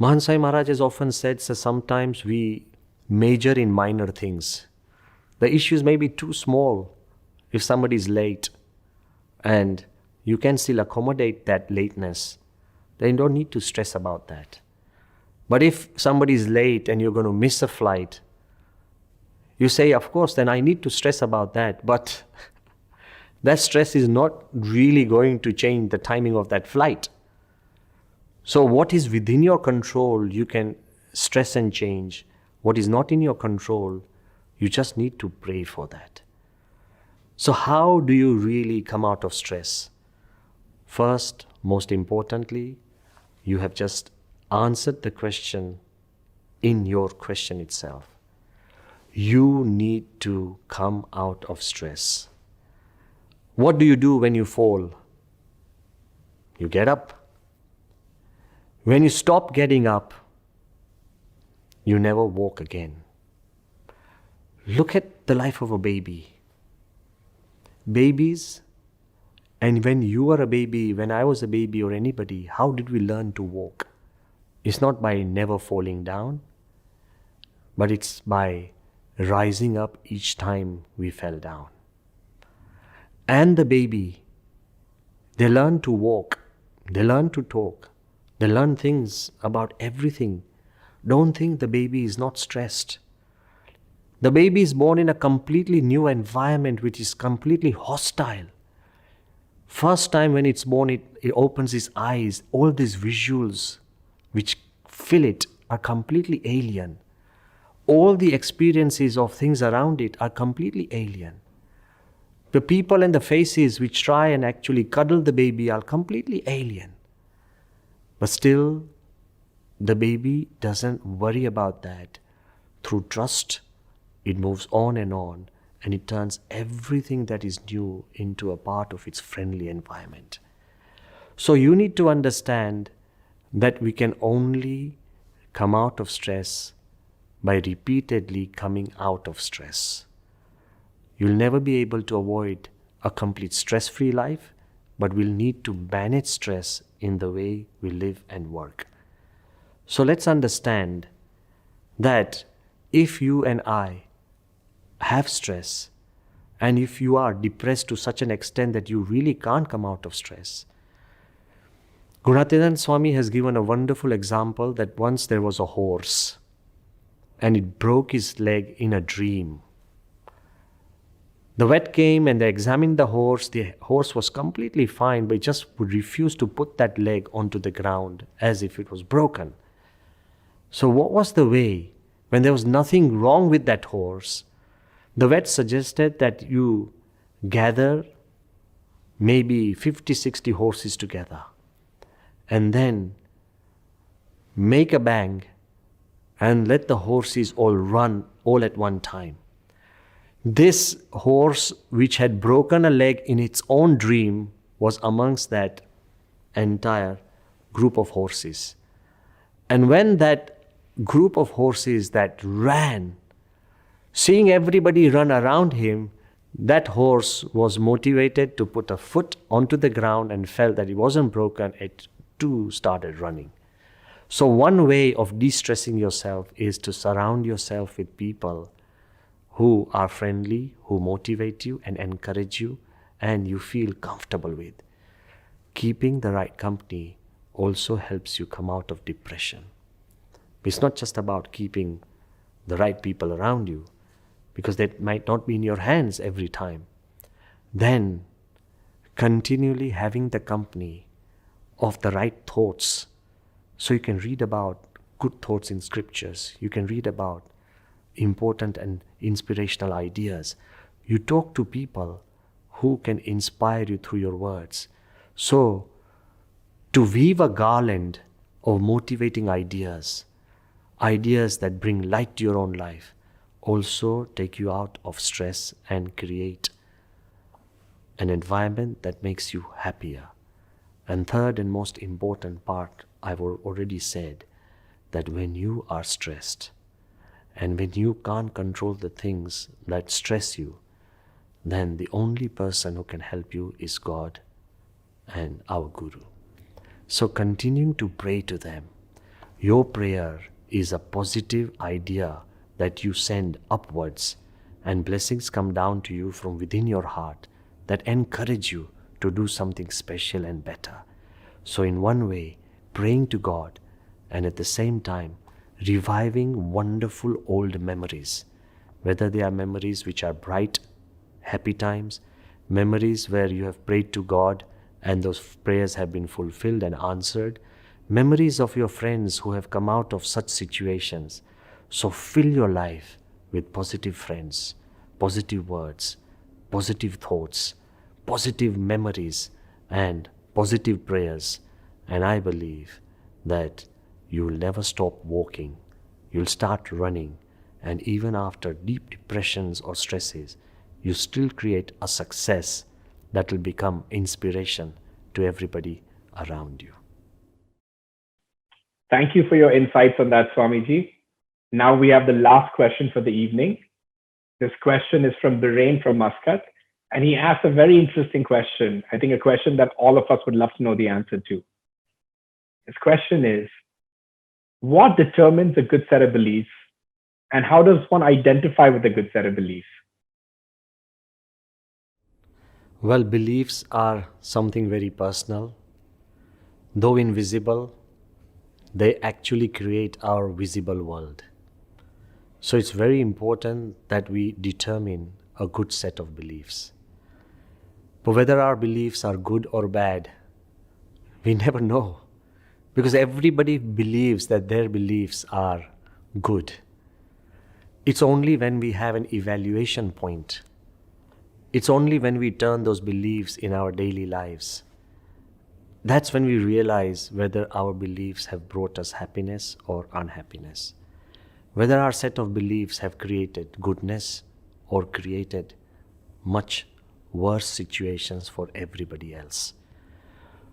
Mahansai Maharaj has often said, so sometimes we major in minor things. The issues may be too small. If somebody is late and you can still accommodate that lateness, then you don't need to stress about that. But if somebody is late and you're going to miss a flight, you say, of course, then I need to stress about that. But that stress is not really going to change the timing of that flight. So what is within your control, you can stress and change. What is not in your control, you just need to pray for that. So how do you really come out of stress? First, most importantly, you have just answered the question in your question itself. You need to come out of stress. What do you do when you fall? You get up. When you stop getting up, you never walk again. Look at the life of a baby. Babies, and when you were a baby, when I was a baby or anybody, how did we learn to walk? It's not by never falling down, but it's by rising up each time we fell down. And the baby, they learn to walk, they learn to talk, they learn things about everything. Don't think the baby is not stressed. The baby is born in a completely new environment which is completely hostile. First time when it's born, it opens its eyes. All these visuals which fill it are completely alien. All the experiences of things around it are completely alien. The people and the faces which try and actually cuddle the baby are completely alien. But still, the baby doesn't worry about that. Through trust, it moves on and it turns everything that is new into a part of its friendly environment. So you need to understand that we can only come out of stress by repeatedly coming out of stress. You'll never be able to avoid a complete stress-free life, but we'll need to manage stress in the way we live and work. So let's understand that if you and I have stress, and if you are depressed to such an extent that you really can't come out of stress, Gunatadana Swami has given a wonderful example that once there was a horse and it broke his leg in a dream. The vet came and they examined the horse. The horse was completely fine, but it just would refuse to put that leg onto the ground as if it was broken. So what was the way? When there was nothing wrong with that horse, the vet suggested that you gather maybe 50, 60 horses together and then make a bang and let the horses all run all at one time. This horse, which had broken a leg in its own dream, was amongst that entire group of horses. And when that group of horses that ran, seeing everybody run around him, that horse was motivated to put a foot onto the ground and felt that it wasn't broken, it too started running. So one way of de-stressing yourself is to surround yourself with people who are friendly, who motivate you and encourage you, and you feel comfortable with. Keeping the right company also helps you come out of depression. It's not just about keeping the right people around you, because that might not be in your hands every time. Then, continually having the company of the right thoughts. So you can read about good thoughts in scriptures. You can read about important and inspirational ideas. You talk to people who can inspire you through your words. So, to weave a garland of motivating ideas that bring light to your own life, also take you out of stress and create an environment that makes you happier. And third and most important part, I've already said, that when you are stressed and when you can't control the things that stress you, then the only person who can help you is God and our Guru. So continuing to pray to them. Your prayer is a positive idea that you send upwards, and blessings come down to you from within your heart that encourage you to do something special and better. So in one way, praying to God and at the same time reviving wonderful old memories, whether they are memories which are bright, happy times, memories where you have prayed to God and those prayers have been fulfilled and answered, memories of your friends who have come out of such situations. So fill your life with positive friends, positive words, positive thoughts, positive memories, and positive prayers. And I believe that you will never stop walking. You'll start running. And even after deep depressions or stresses, you still create a success that will become inspiration to everybody around you. Thank you for your insights on that, Swamiji. Now we have the last question for the evening. This question is from Birain from Muscat, and he asks a very interesting question. I think a question that all of us would love to know the answer to. His question is, what determines a good set of beliefs, and how does one identify with a good set of beliefs? Well, beliefs are something very personal. Though invisible, they actually create our visible world. So it's very important that we determine a good set of beliefs. But whether our beliefs are good or bad, we never know. Because everybody believes that their beliefs are good. It's only when we have an evaluation point. It's only when we turn those beliefs in our daily lives. That's when we realize whether our beliefs have brought us happiness or unhappiness. Whether our set of beliefs have created goodness or created much worse situations for everybody else.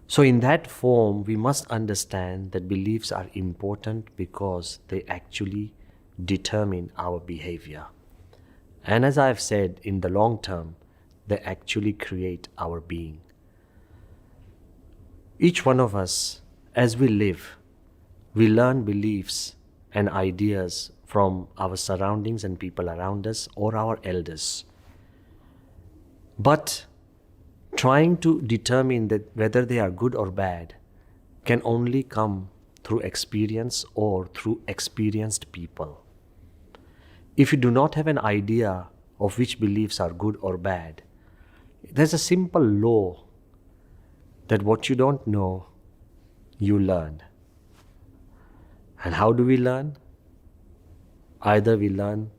So in that form, we must understand that beliefs are important because they actually determine our behavior. And as I've said, in the long term, they actually create our being. Each one of us, as we live, we learn beliefs and ideas from our surroundings and people around us or our elders. But trying to determine that whether they are good or bad can only come through experience or through experienced people. If you do not have an idea of which beliefs are good or bad. There's a simple law that what you don't know, you learn. And how do we learn? Either we learn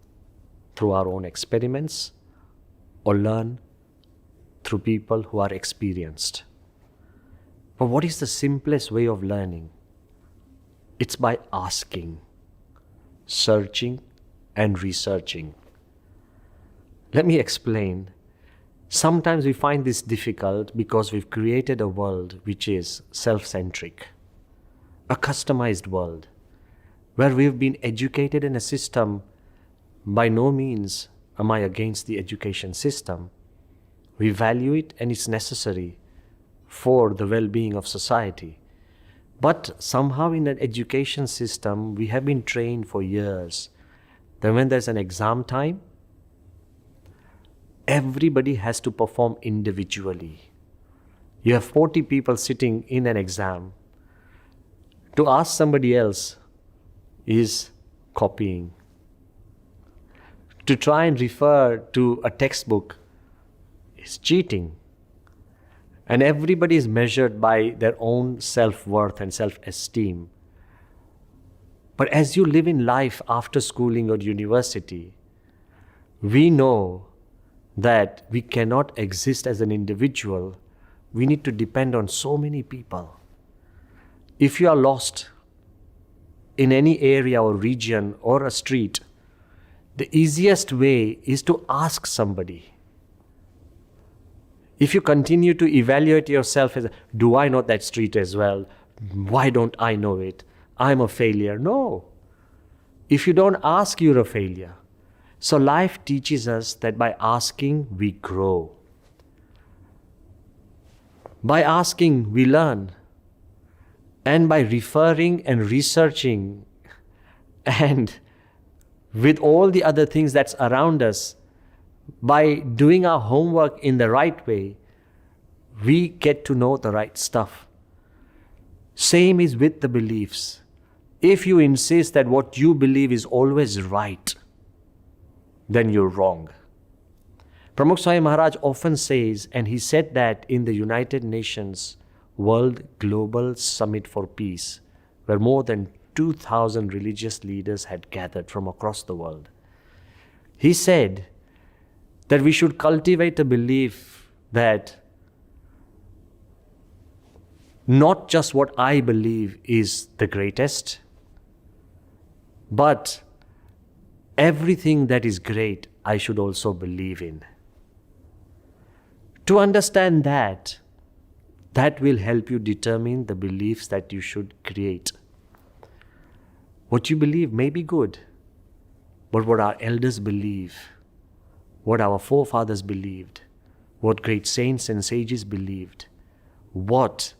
through our own experiments or learn through people who are experienced. But what is the simplest way of learning? It's by asking, searching, and researching. Let me explain. Sometimes we find this difficult because we've created a world which is self-centric, a customized world, where we've been educated in a system. By no means am I against the education system. We value it and it's necessary for the well-being of society. But somehow in an education system, we have been trained for years that when there's an exam time, everybody has to perform individually. You have 40 people sitting in an exam. To ask somebody else is copying. To try and refer to a textbook is cheating. And everybody is measured by their own self-worth and self-esteem. But as you live in life after schooling or university, we know that we cannot exist as an individual. We need to depend on so many people. If you are lost in any area or region or a street, the easiest way is to ask somebody. If you continue to evaluate yourself as, do I know that street as well? Why don't I know it? I'm a failure. No. If you don't ask, you're a failure. So life teaches us that by asking, we grow. By asking, we learn. And by referring and researching, and with all the other things that's around us, by doing our homework in the right way, we get to know the right stuff. Same is with the beliefs. If you insist that what you believe is always right, then you're wrong. Pramukh Swami Maharaj often says, and he said that in the United Nations World Global Summit for Peace, where more than 2,000 religious leaders had gathered from across the world. He said that we should cultivate a belief that not just what I believe is the greatest, but everything that is great I should also believe in. To understand that will help you determine the beliefs that you should create. What you believe may be good, but what our elders believe, what our forefathers believed, what great saints and sages believed, what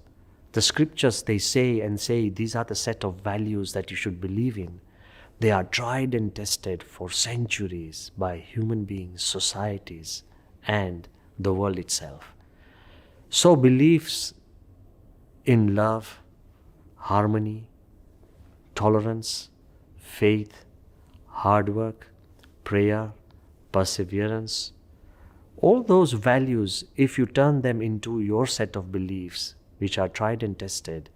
the scriptures they say these are the set of values that you should believe in. They are tried and tested for centuries by human beings, societies, and the world itself. So beliefs in love, harmony, tolerance, faith, hard work, prayer, perseverance, all those values, if you turn them into your set of beliefs, which are tried and tested,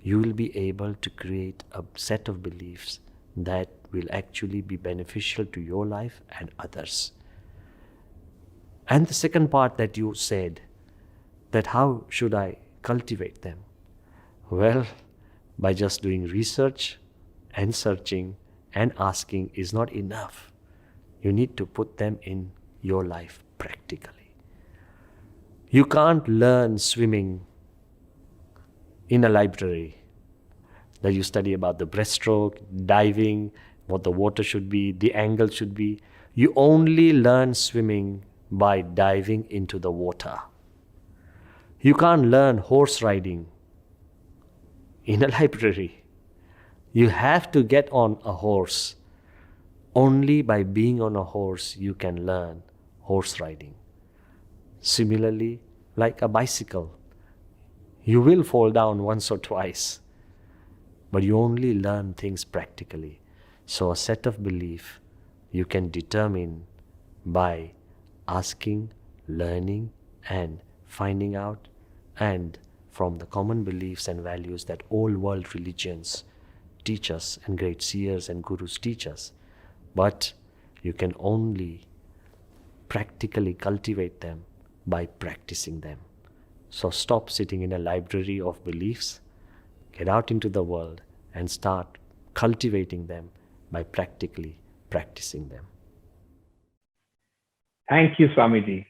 you will be able to create a set of beliefs that will actually be beneficial to your life and others. And the second part that you said, that how should I cultivate them? Well, by just doing research and searching and asking is not enough. You need to put them in your life practically. You can't learn swimming in a library, that you study about the breaststroke, diving, what the water should be, the angle should be. You only learn swimming by diving into the water. You can't learn horse riding in a library. You have to get on a horse. Only by being on a horse you can learn horse riding. Similarly, like a bicycle, you will fall down once or twice, but you only learn things practically. So a set of belief you can determine by asking, learning, and finding out, and from the common beliefs and values that all world religions teach us and great seers and gurus teach us. But you can only practically cultivate them by practicing them. So stop sitting in a library of beliefs, get out into the world and start cultivating them by practically practicing them. Thank you, Swamiji.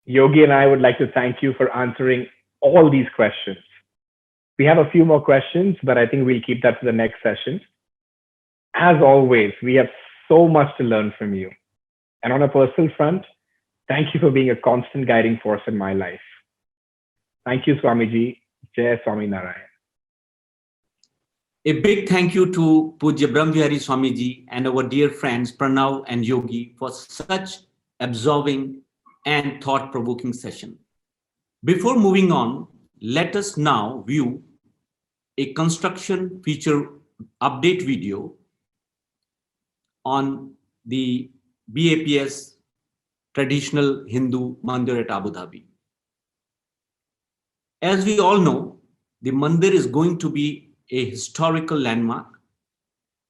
Yogi and I would like to thank you for answering all these questions. We have a few more questions, but I think we'll keep that to the next session. As always, we have so much to learn from you. And on a personal front, thank you for being a constant guiding force in my life. Thank you, Swamiji. Jai Swami Narayan. A big thank you to Pujya Brahmavihari Swamiji and our dear friends Pranav and Yogi for such absorbing and thought-provoking session. Before moving on, let us now view a construction feature update video on the BAPS traditional Hindu mandir at Abu Dhabi. As we all know, the mandir is going to be a historical landmark,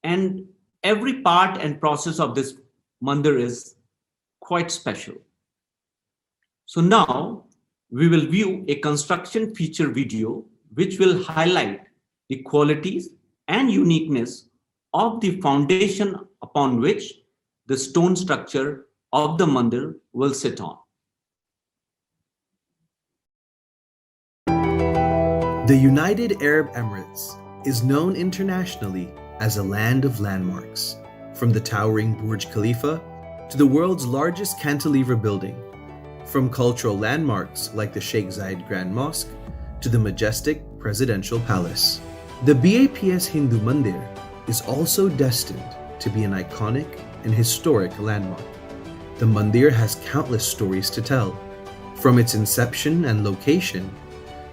and every part and process of this mandir is quite special. So now we will view a construction feature video which will highlight the qualities and uniqueness of the foundation upon which the stone structure of the mandir will sit on. The United Arab Emirates is known internationally as a land of landmarks, from the towering Burj Khalifa to the world's largest cantilever building, from cultural landmarks like the Sheikh Zayed Grand Mosque to the majestic presidential palace. The BAPS Hindu Mandir is also destined to be an iconic and historic landmark. The mandir has countless stories to tell, from its inception and location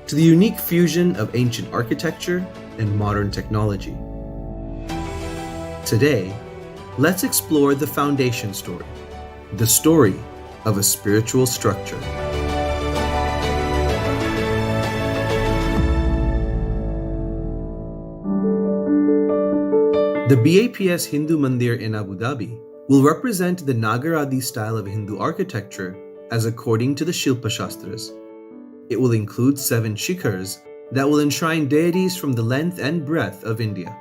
to the unique fusion of ancient architecture and modern technology. Today, let's explore the foundation story, the story of a spiritual structure. The BAPS Hindu Mandir in Abu Dhabi will represent the Nagaradi style of Hindu architecture as according to the Shilpa Shastras. It will include 7 shikhars that will enshrine deities from the length and breadth of India.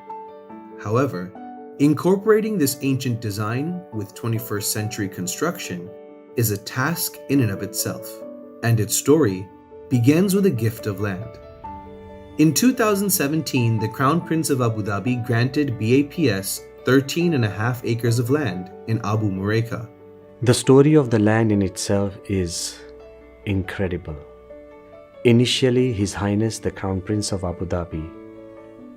However, incorporating this ancient design with 21st century construction is a task in and of itself, and its story begins with a gift of land. In 2017, the Crown Prince of Abu Dhabi granted BAPS 13.5 acres of land in Abu Muraika. The story of the land in itself is incredible. Initially, His Highness the Crown Prince of Abu Dhabi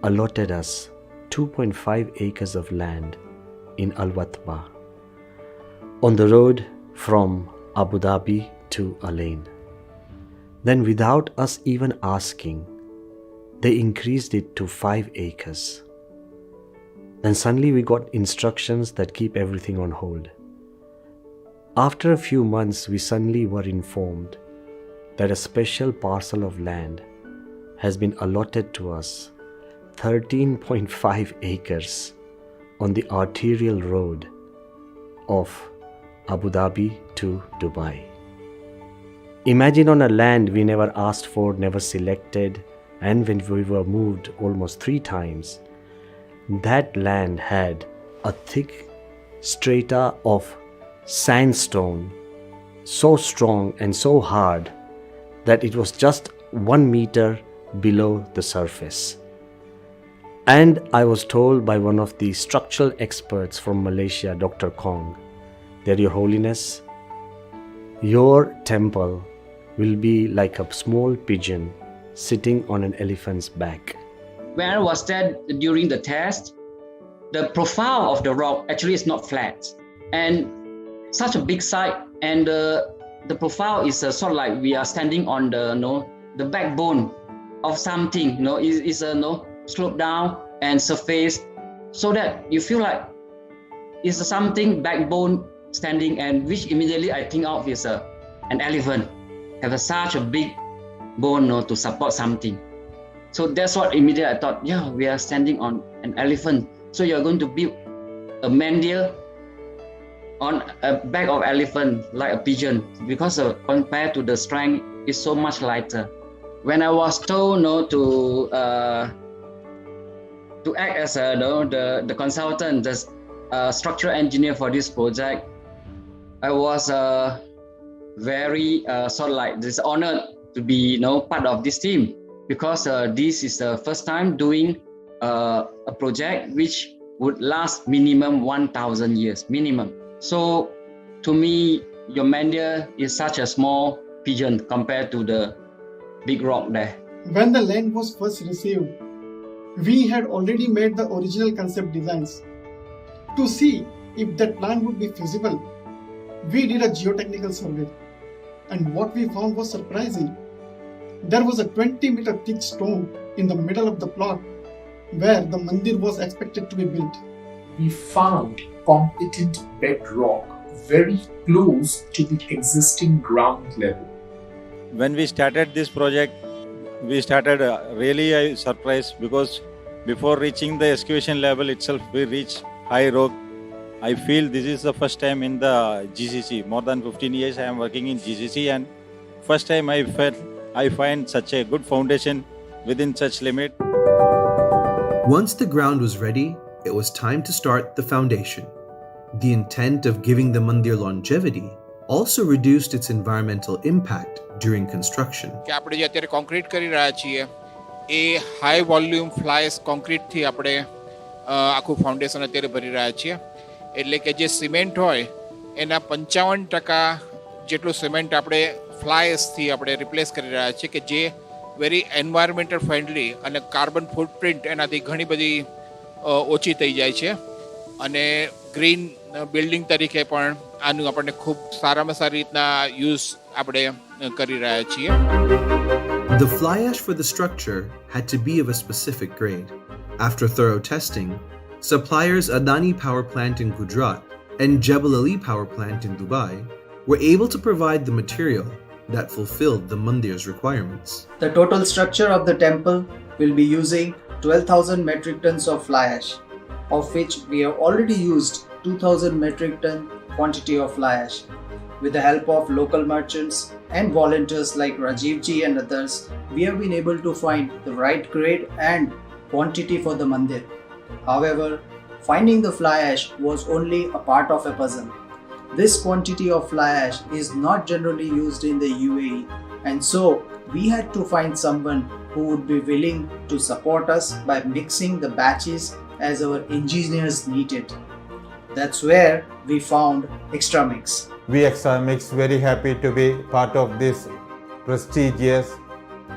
allotted us 2.5 acres of land in Al Watba, on the road from Abu Dhabi to Al Ain. Then, without us even asking, they increased it to 5 acres. Then suddenly we got instructions that keep everything on hold. After a few months, we suddenly were informed that a special parcel of land has been allotted to us, 13.5 acres on the arterial road of Abu Dhabi to Dubai. Imagine on a land we never asked for, never selected, and when we were moved almost 3 times, that land had a thick strata of sandstone, so strong and so hard that it was just 1 meter below the surface. And I was told by one of the structural experts from Malaysia, Dr. Kong, that Your Holiness, your temple will be like a small pigeon sitting on an elephant's back. When I was there during the test, the profile of the rock actually is not flat, and such a big site, and the profile is sort of like we are standing on the backbone of something. Is sloped down and surface, so that you feel like it's something backbone standing, and which immediately I think of is an elephant have such a big bone to support something. So that's what immediately I thought, yeah, we are standing on an elephant. So you're going to build a mandir on a back of elephant like a pigeon, because compared to the strength is so much lighter. When I was told to act as the consultant, the structural engineer for this project, I was very sort of like this honored to be part of this team, because this is the first time doing a project which would last minimum 1,000 years minimum. So to me, your mandir is such a small pigeon compared to the big rock there. When the land was first received, we had already made the original concept designs. To see if that plan would be feasible, we did a geotechnical survey, and what we found was surprising. There was a 20-meter thick stone in the middle of the plot where the mandir was expected to be built. We found competent bedrock very close to the existing ground level. When we started this project, we started really surprised, because before reaching the excavation level itself, we reached high rock. I feel this is the first time in the GCC. More than 15 years I am working in GCC, and first time I find such a good foundation within such limit. Once the ground was ready, it was time to start the foundation. The intent of giving the mandir longevity also reduced its environmental impact during construction. કે આપણે જે અત્યારે concrete કરી રહ્યા છીએ એ high volume fly કોન્ક્રીટથી આપણે આખું foundation અત્યારે ભરી રહ્યા છીએ. એટલે કે જે સિમેન્ટ હોય એના 55% જેટલું સિમેન્ટ આપણે ફ્લાયસથી આપણે રિપ્લેસ કરી રહ્યા છીએ, કે જે વેરી એન્વાયરમેન્ટલ ફ્રેન્ડલી અને કાર્બન ફૂટપ્રિન્ટ એનાથી ઘણી બધી ઓછી થઈ જાય છે, અને ગ્રીન બિલ્ડિંગ તરીકે પણ આનું આપણને ખૂબ સારામાં સારી રીતના યુઝ આપણે કરી રહ્યા છીએ. The fly ash for the structure had to be of a specific grade. After thorough testing, suppliers Adani Power Plant in Gujarat and Jebel Ali Power Plant in Dubai were able to provide the material that fulfilled the mandir's requirements. The total structure of the temple will be using 12,000 metric tons of fly ash, of which we have already used 2,000 metric ton quantity of fly ash. With the help of local merchants and volunteers like Rajiv ji and others, we have been able to find the right grade and quantity for the mandir. However, finding the fly ash was only a part of a puzzle. This quantity of fly ash is not generally used in the UAE, and so we had to find someone who would be willing to support us by mixing the batches as our engineers needed. That's where we found Extra Mix. We Extra Mix very happy to be part of this prestigious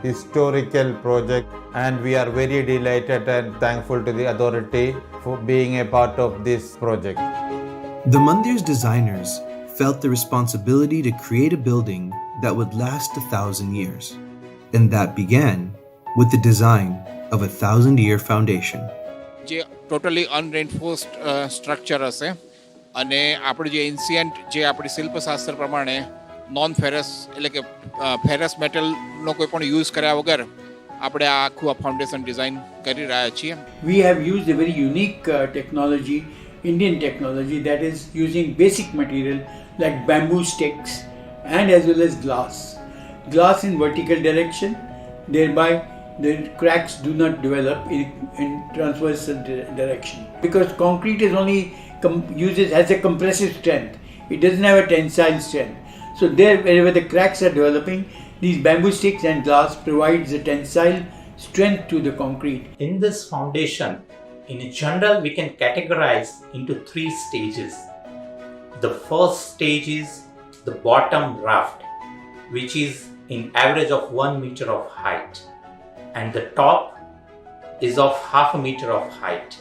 historical project, and we are very delighted and thankful to the authority for being a part of this project. The mandir's designers felt the responsibility to create a building that would last 1,000 years, and that began with the design of a 1,000-year foundation. જે totally અનરેન્ફોર્સ્ડ structure હશે, અને આપણે જે ancient જે આપણી શિલ્પશાસ્ત્ર પ્રમાણે non ferrous એટલે કે ફેરસ મેટલનો કોઈ પણ યુઝ કર્યા વગર આપણે આ આખું આ ફાઉન્ડેશન ડિઝાઇન કરી રહ્યા છીએ. We have used a very unique technology, Indian technology, that is using basic material like bamboo sticks and as well as glass. Glass in vertical direction, thereby the cracks do not develop in transverse direction. Because concrete is only has a compressive strength. It doesn't have a tensile strength. So there, wherever the cracks are developing, these bamboo sticks and glass provides a tensile strength to the concrete. In this foundation, in general, we can categorize into 3 stages. The first stage is the bottom raft, which is in average of 1 meter of height, and the top is of half a meter of height.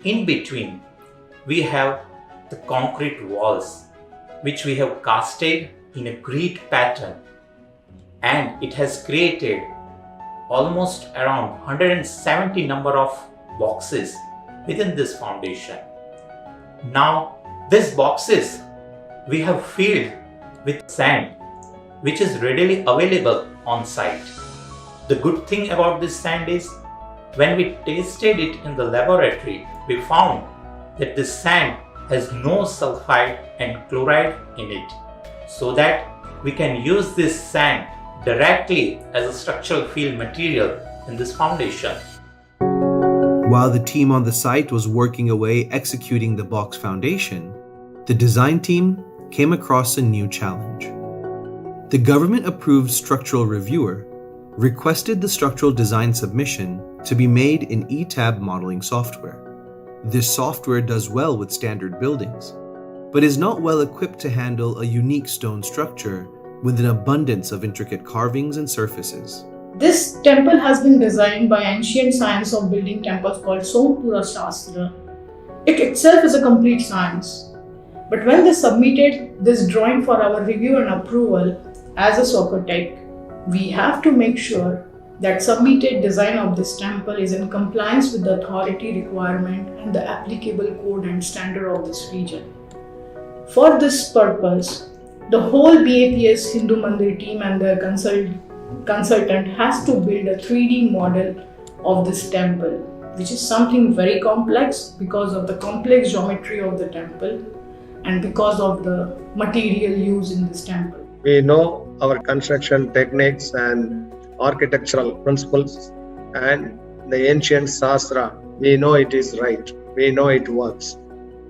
In between, we have the concrete walls, which we have casted in a grid pattern, and it has created almost around 170 number of boxes within this foundation. Now, these boxes we have filled with sand, which is readily available on site. The good thing about this sand is, when we tasted it in the laboratory, we found that this sand has no sulfide and chloride in it, so that we can use this sand directly as a structural field material in this foundation. While the team on the site was working away executing the box foundation, the design team came across a new challenge. The government-approved structural reviewer requested the structural design submission to be made in ETAB modeling software. This software does well with standard buildings, but is not well equipped to handle a unique stone structure with an abundance of intricate carvings and surfaces. This temple has been designed by ancient science of building temples called Somapura Shastra. It itself is a complete science. But when they submitted this drawing for our review and approval as a Socotech, we have to make sure that submitted design of this temple is in compliance with the authority requirement and the applicable code and standard of this region. For this purpose, the whole BAPS Hindu Mandir team and their consultant has to build a 3D model of this temple, which is something very complex because of the complex geometry of the temple and because of the material used in this temple. We know our construction techniques and architectural principles and the ancient Shastra. We know it is right. We know it works.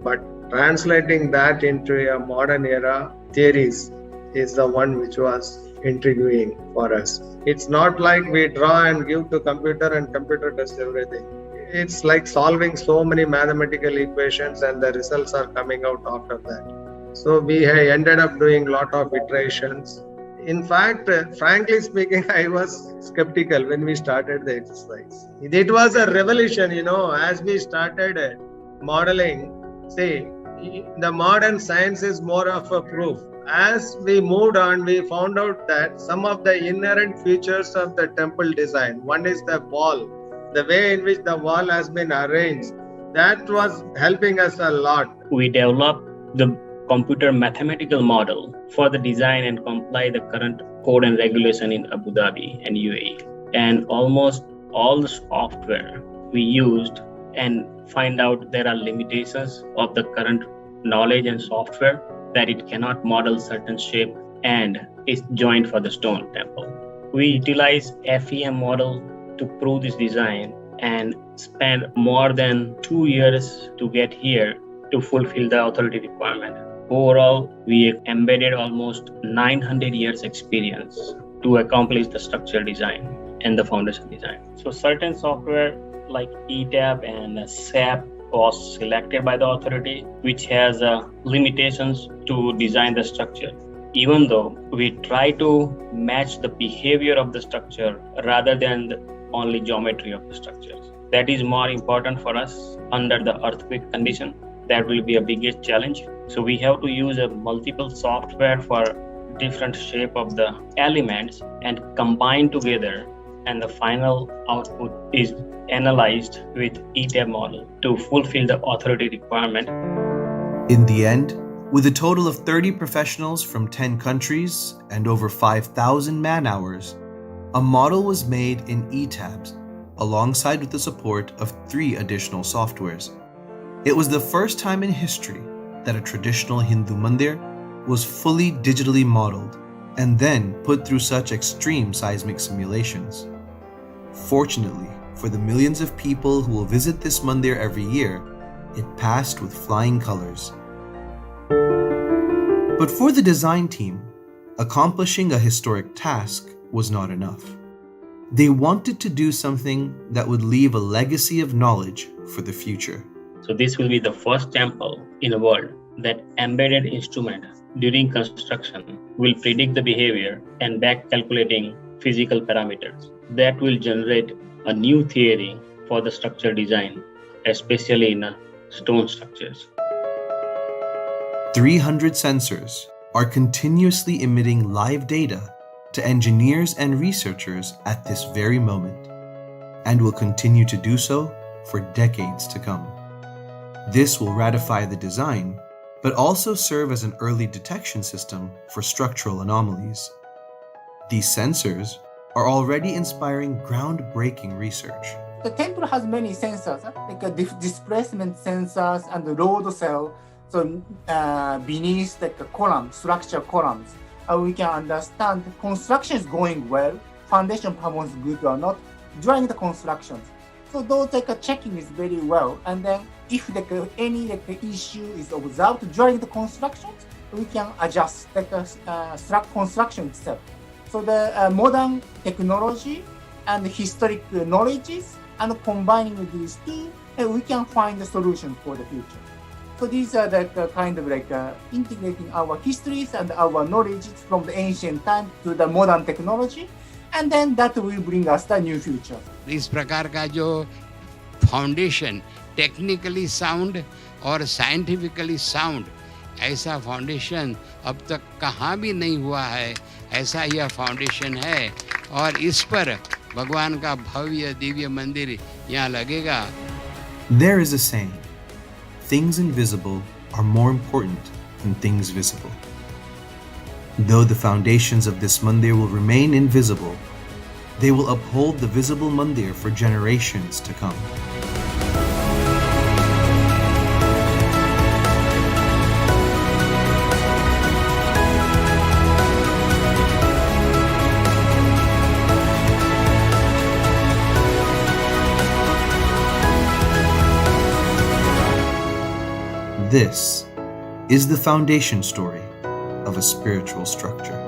But translating that into a modern era theories is the one which was intriguing for us. It's not like we draw and give to computer and computer does everything. It's like solving so many mathematical equations and the results are coming out after that. So we ended up doing a lot of iterations. In fact, frankly speaking, I was skeptical when we started the exercise. It was a revolution, as we started modeling. See, the modern science is more of a proof. As we moved on, we found out that some of the inherent features of the temple design, one is the wall, the way in which the wall has been arranged, that was helping us a lot. We developed the computer mathematical model for the design and comply the current code and regulation in Abu Dhabi and UAE. And almost all the software we used and find out there are limitations of the current knowledge and software that it cannot model certain shape and is joined for the stone temple. We utilize FEM model to prove this design and spend more than 2 years to get here to fulfill the authority requirement. Overall, we embedded almost 900 years experience to accomplish the structural design and the foundation design. So certain software like ETAB and SAP was selected by the authority, which has limitations to design the structure. Even though we try to match the behavior of the structure rather than the only geometry of the structures. That is more important for us under the earthquake condition. That will be a biggest challenge. So we have to use a multiple software for different shape of the elements and combine together, and the final output is analyzed with ETAB model to fulfill the authority requirement. In the end, with a total of 30 professionals from 10 countries and over 5,000 man-hours, a model was made in ETABs alongside with the support of 3 additional softwares. It was the first time in history that a traditional Hindu mandir was fully digitally modeled and then put through such extreme seismic simulations. Fortunately, for the millions of people who will visit this mandir every year, it passed with flying colors. But for the design team, accomplishing a historic task was not enough. They wanted to do something that would leave a legacy of knowledge for the future. So this will be the first temple in the world that embedded instrument during construction will predict the behavior and back calculating physical parameters. That will generate a new theory for the structural design, especially in stone structures. 300 sensors are continuously emitting live data to engineers and researchers at this very moment, and will continue to do so for decades to come. This will ratify the design but also serve as an early detection system for structural anomalies. These sensors are already inspiring groundbreaking research. The temple has many sensors, like displacement sensors and load cell. So beneath the structure columns, we can understand the construction is going well, foundation performance good or not during the constructions. So those checking is very well. And then if any issue is observed during the construction, we can adjust the construction itself. So the modern technology and historic knowledges and combining with these two, we can find the solution for the future. So these are the kind of integrating our histories and our knowledge from the ancient time to the modern technology, and then that will bring us the new future. इस प्रकार का जो foundation technically sound और scientifically sound, ऐसा foundation अब तक कहाँ भी नहीं हुआ है, ऐसा यह फाउंडेशन है और इस पर भगवान का भव्य दिव्य मंदिर यहाँ लगेगा. There is a saying, things invisible are more important than things visible. Though the foundations of this mandir will remain invisible, they will uphold the visible mandir for generations to come. This is the foundation story of a spiritual structure.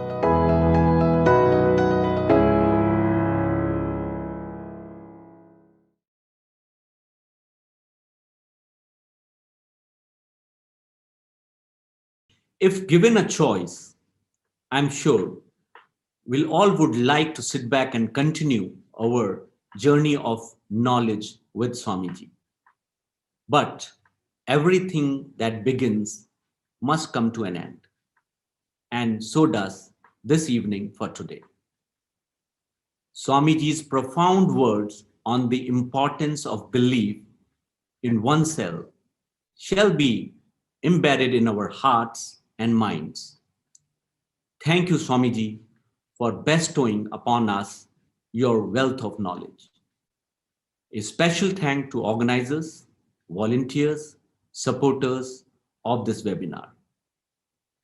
If given a choice, I'm sure we'll all would like to sit back and continue our journey of knowledge with Swamiji. But everything that begins must come to an end. And so does this evening for today. Swamiji's profound words on the importance of belief in oneself shall be embedded in our hearts and minds. Thank you, Swamiji, for bestowing upon us your wealth of knowledge. A special thank to organizers, volunteers, supporters of this webinar.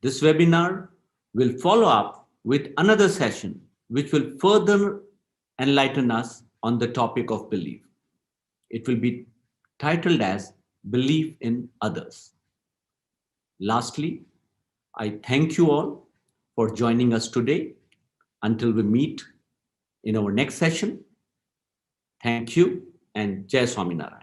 This webinar will follow up with another session which will further enlighten us on the topic of belief. It will be titled as Belief in Others. Lastly, I thank you all for joining us today. Until we meet in our next session, thank you and Jai Swaminarayan.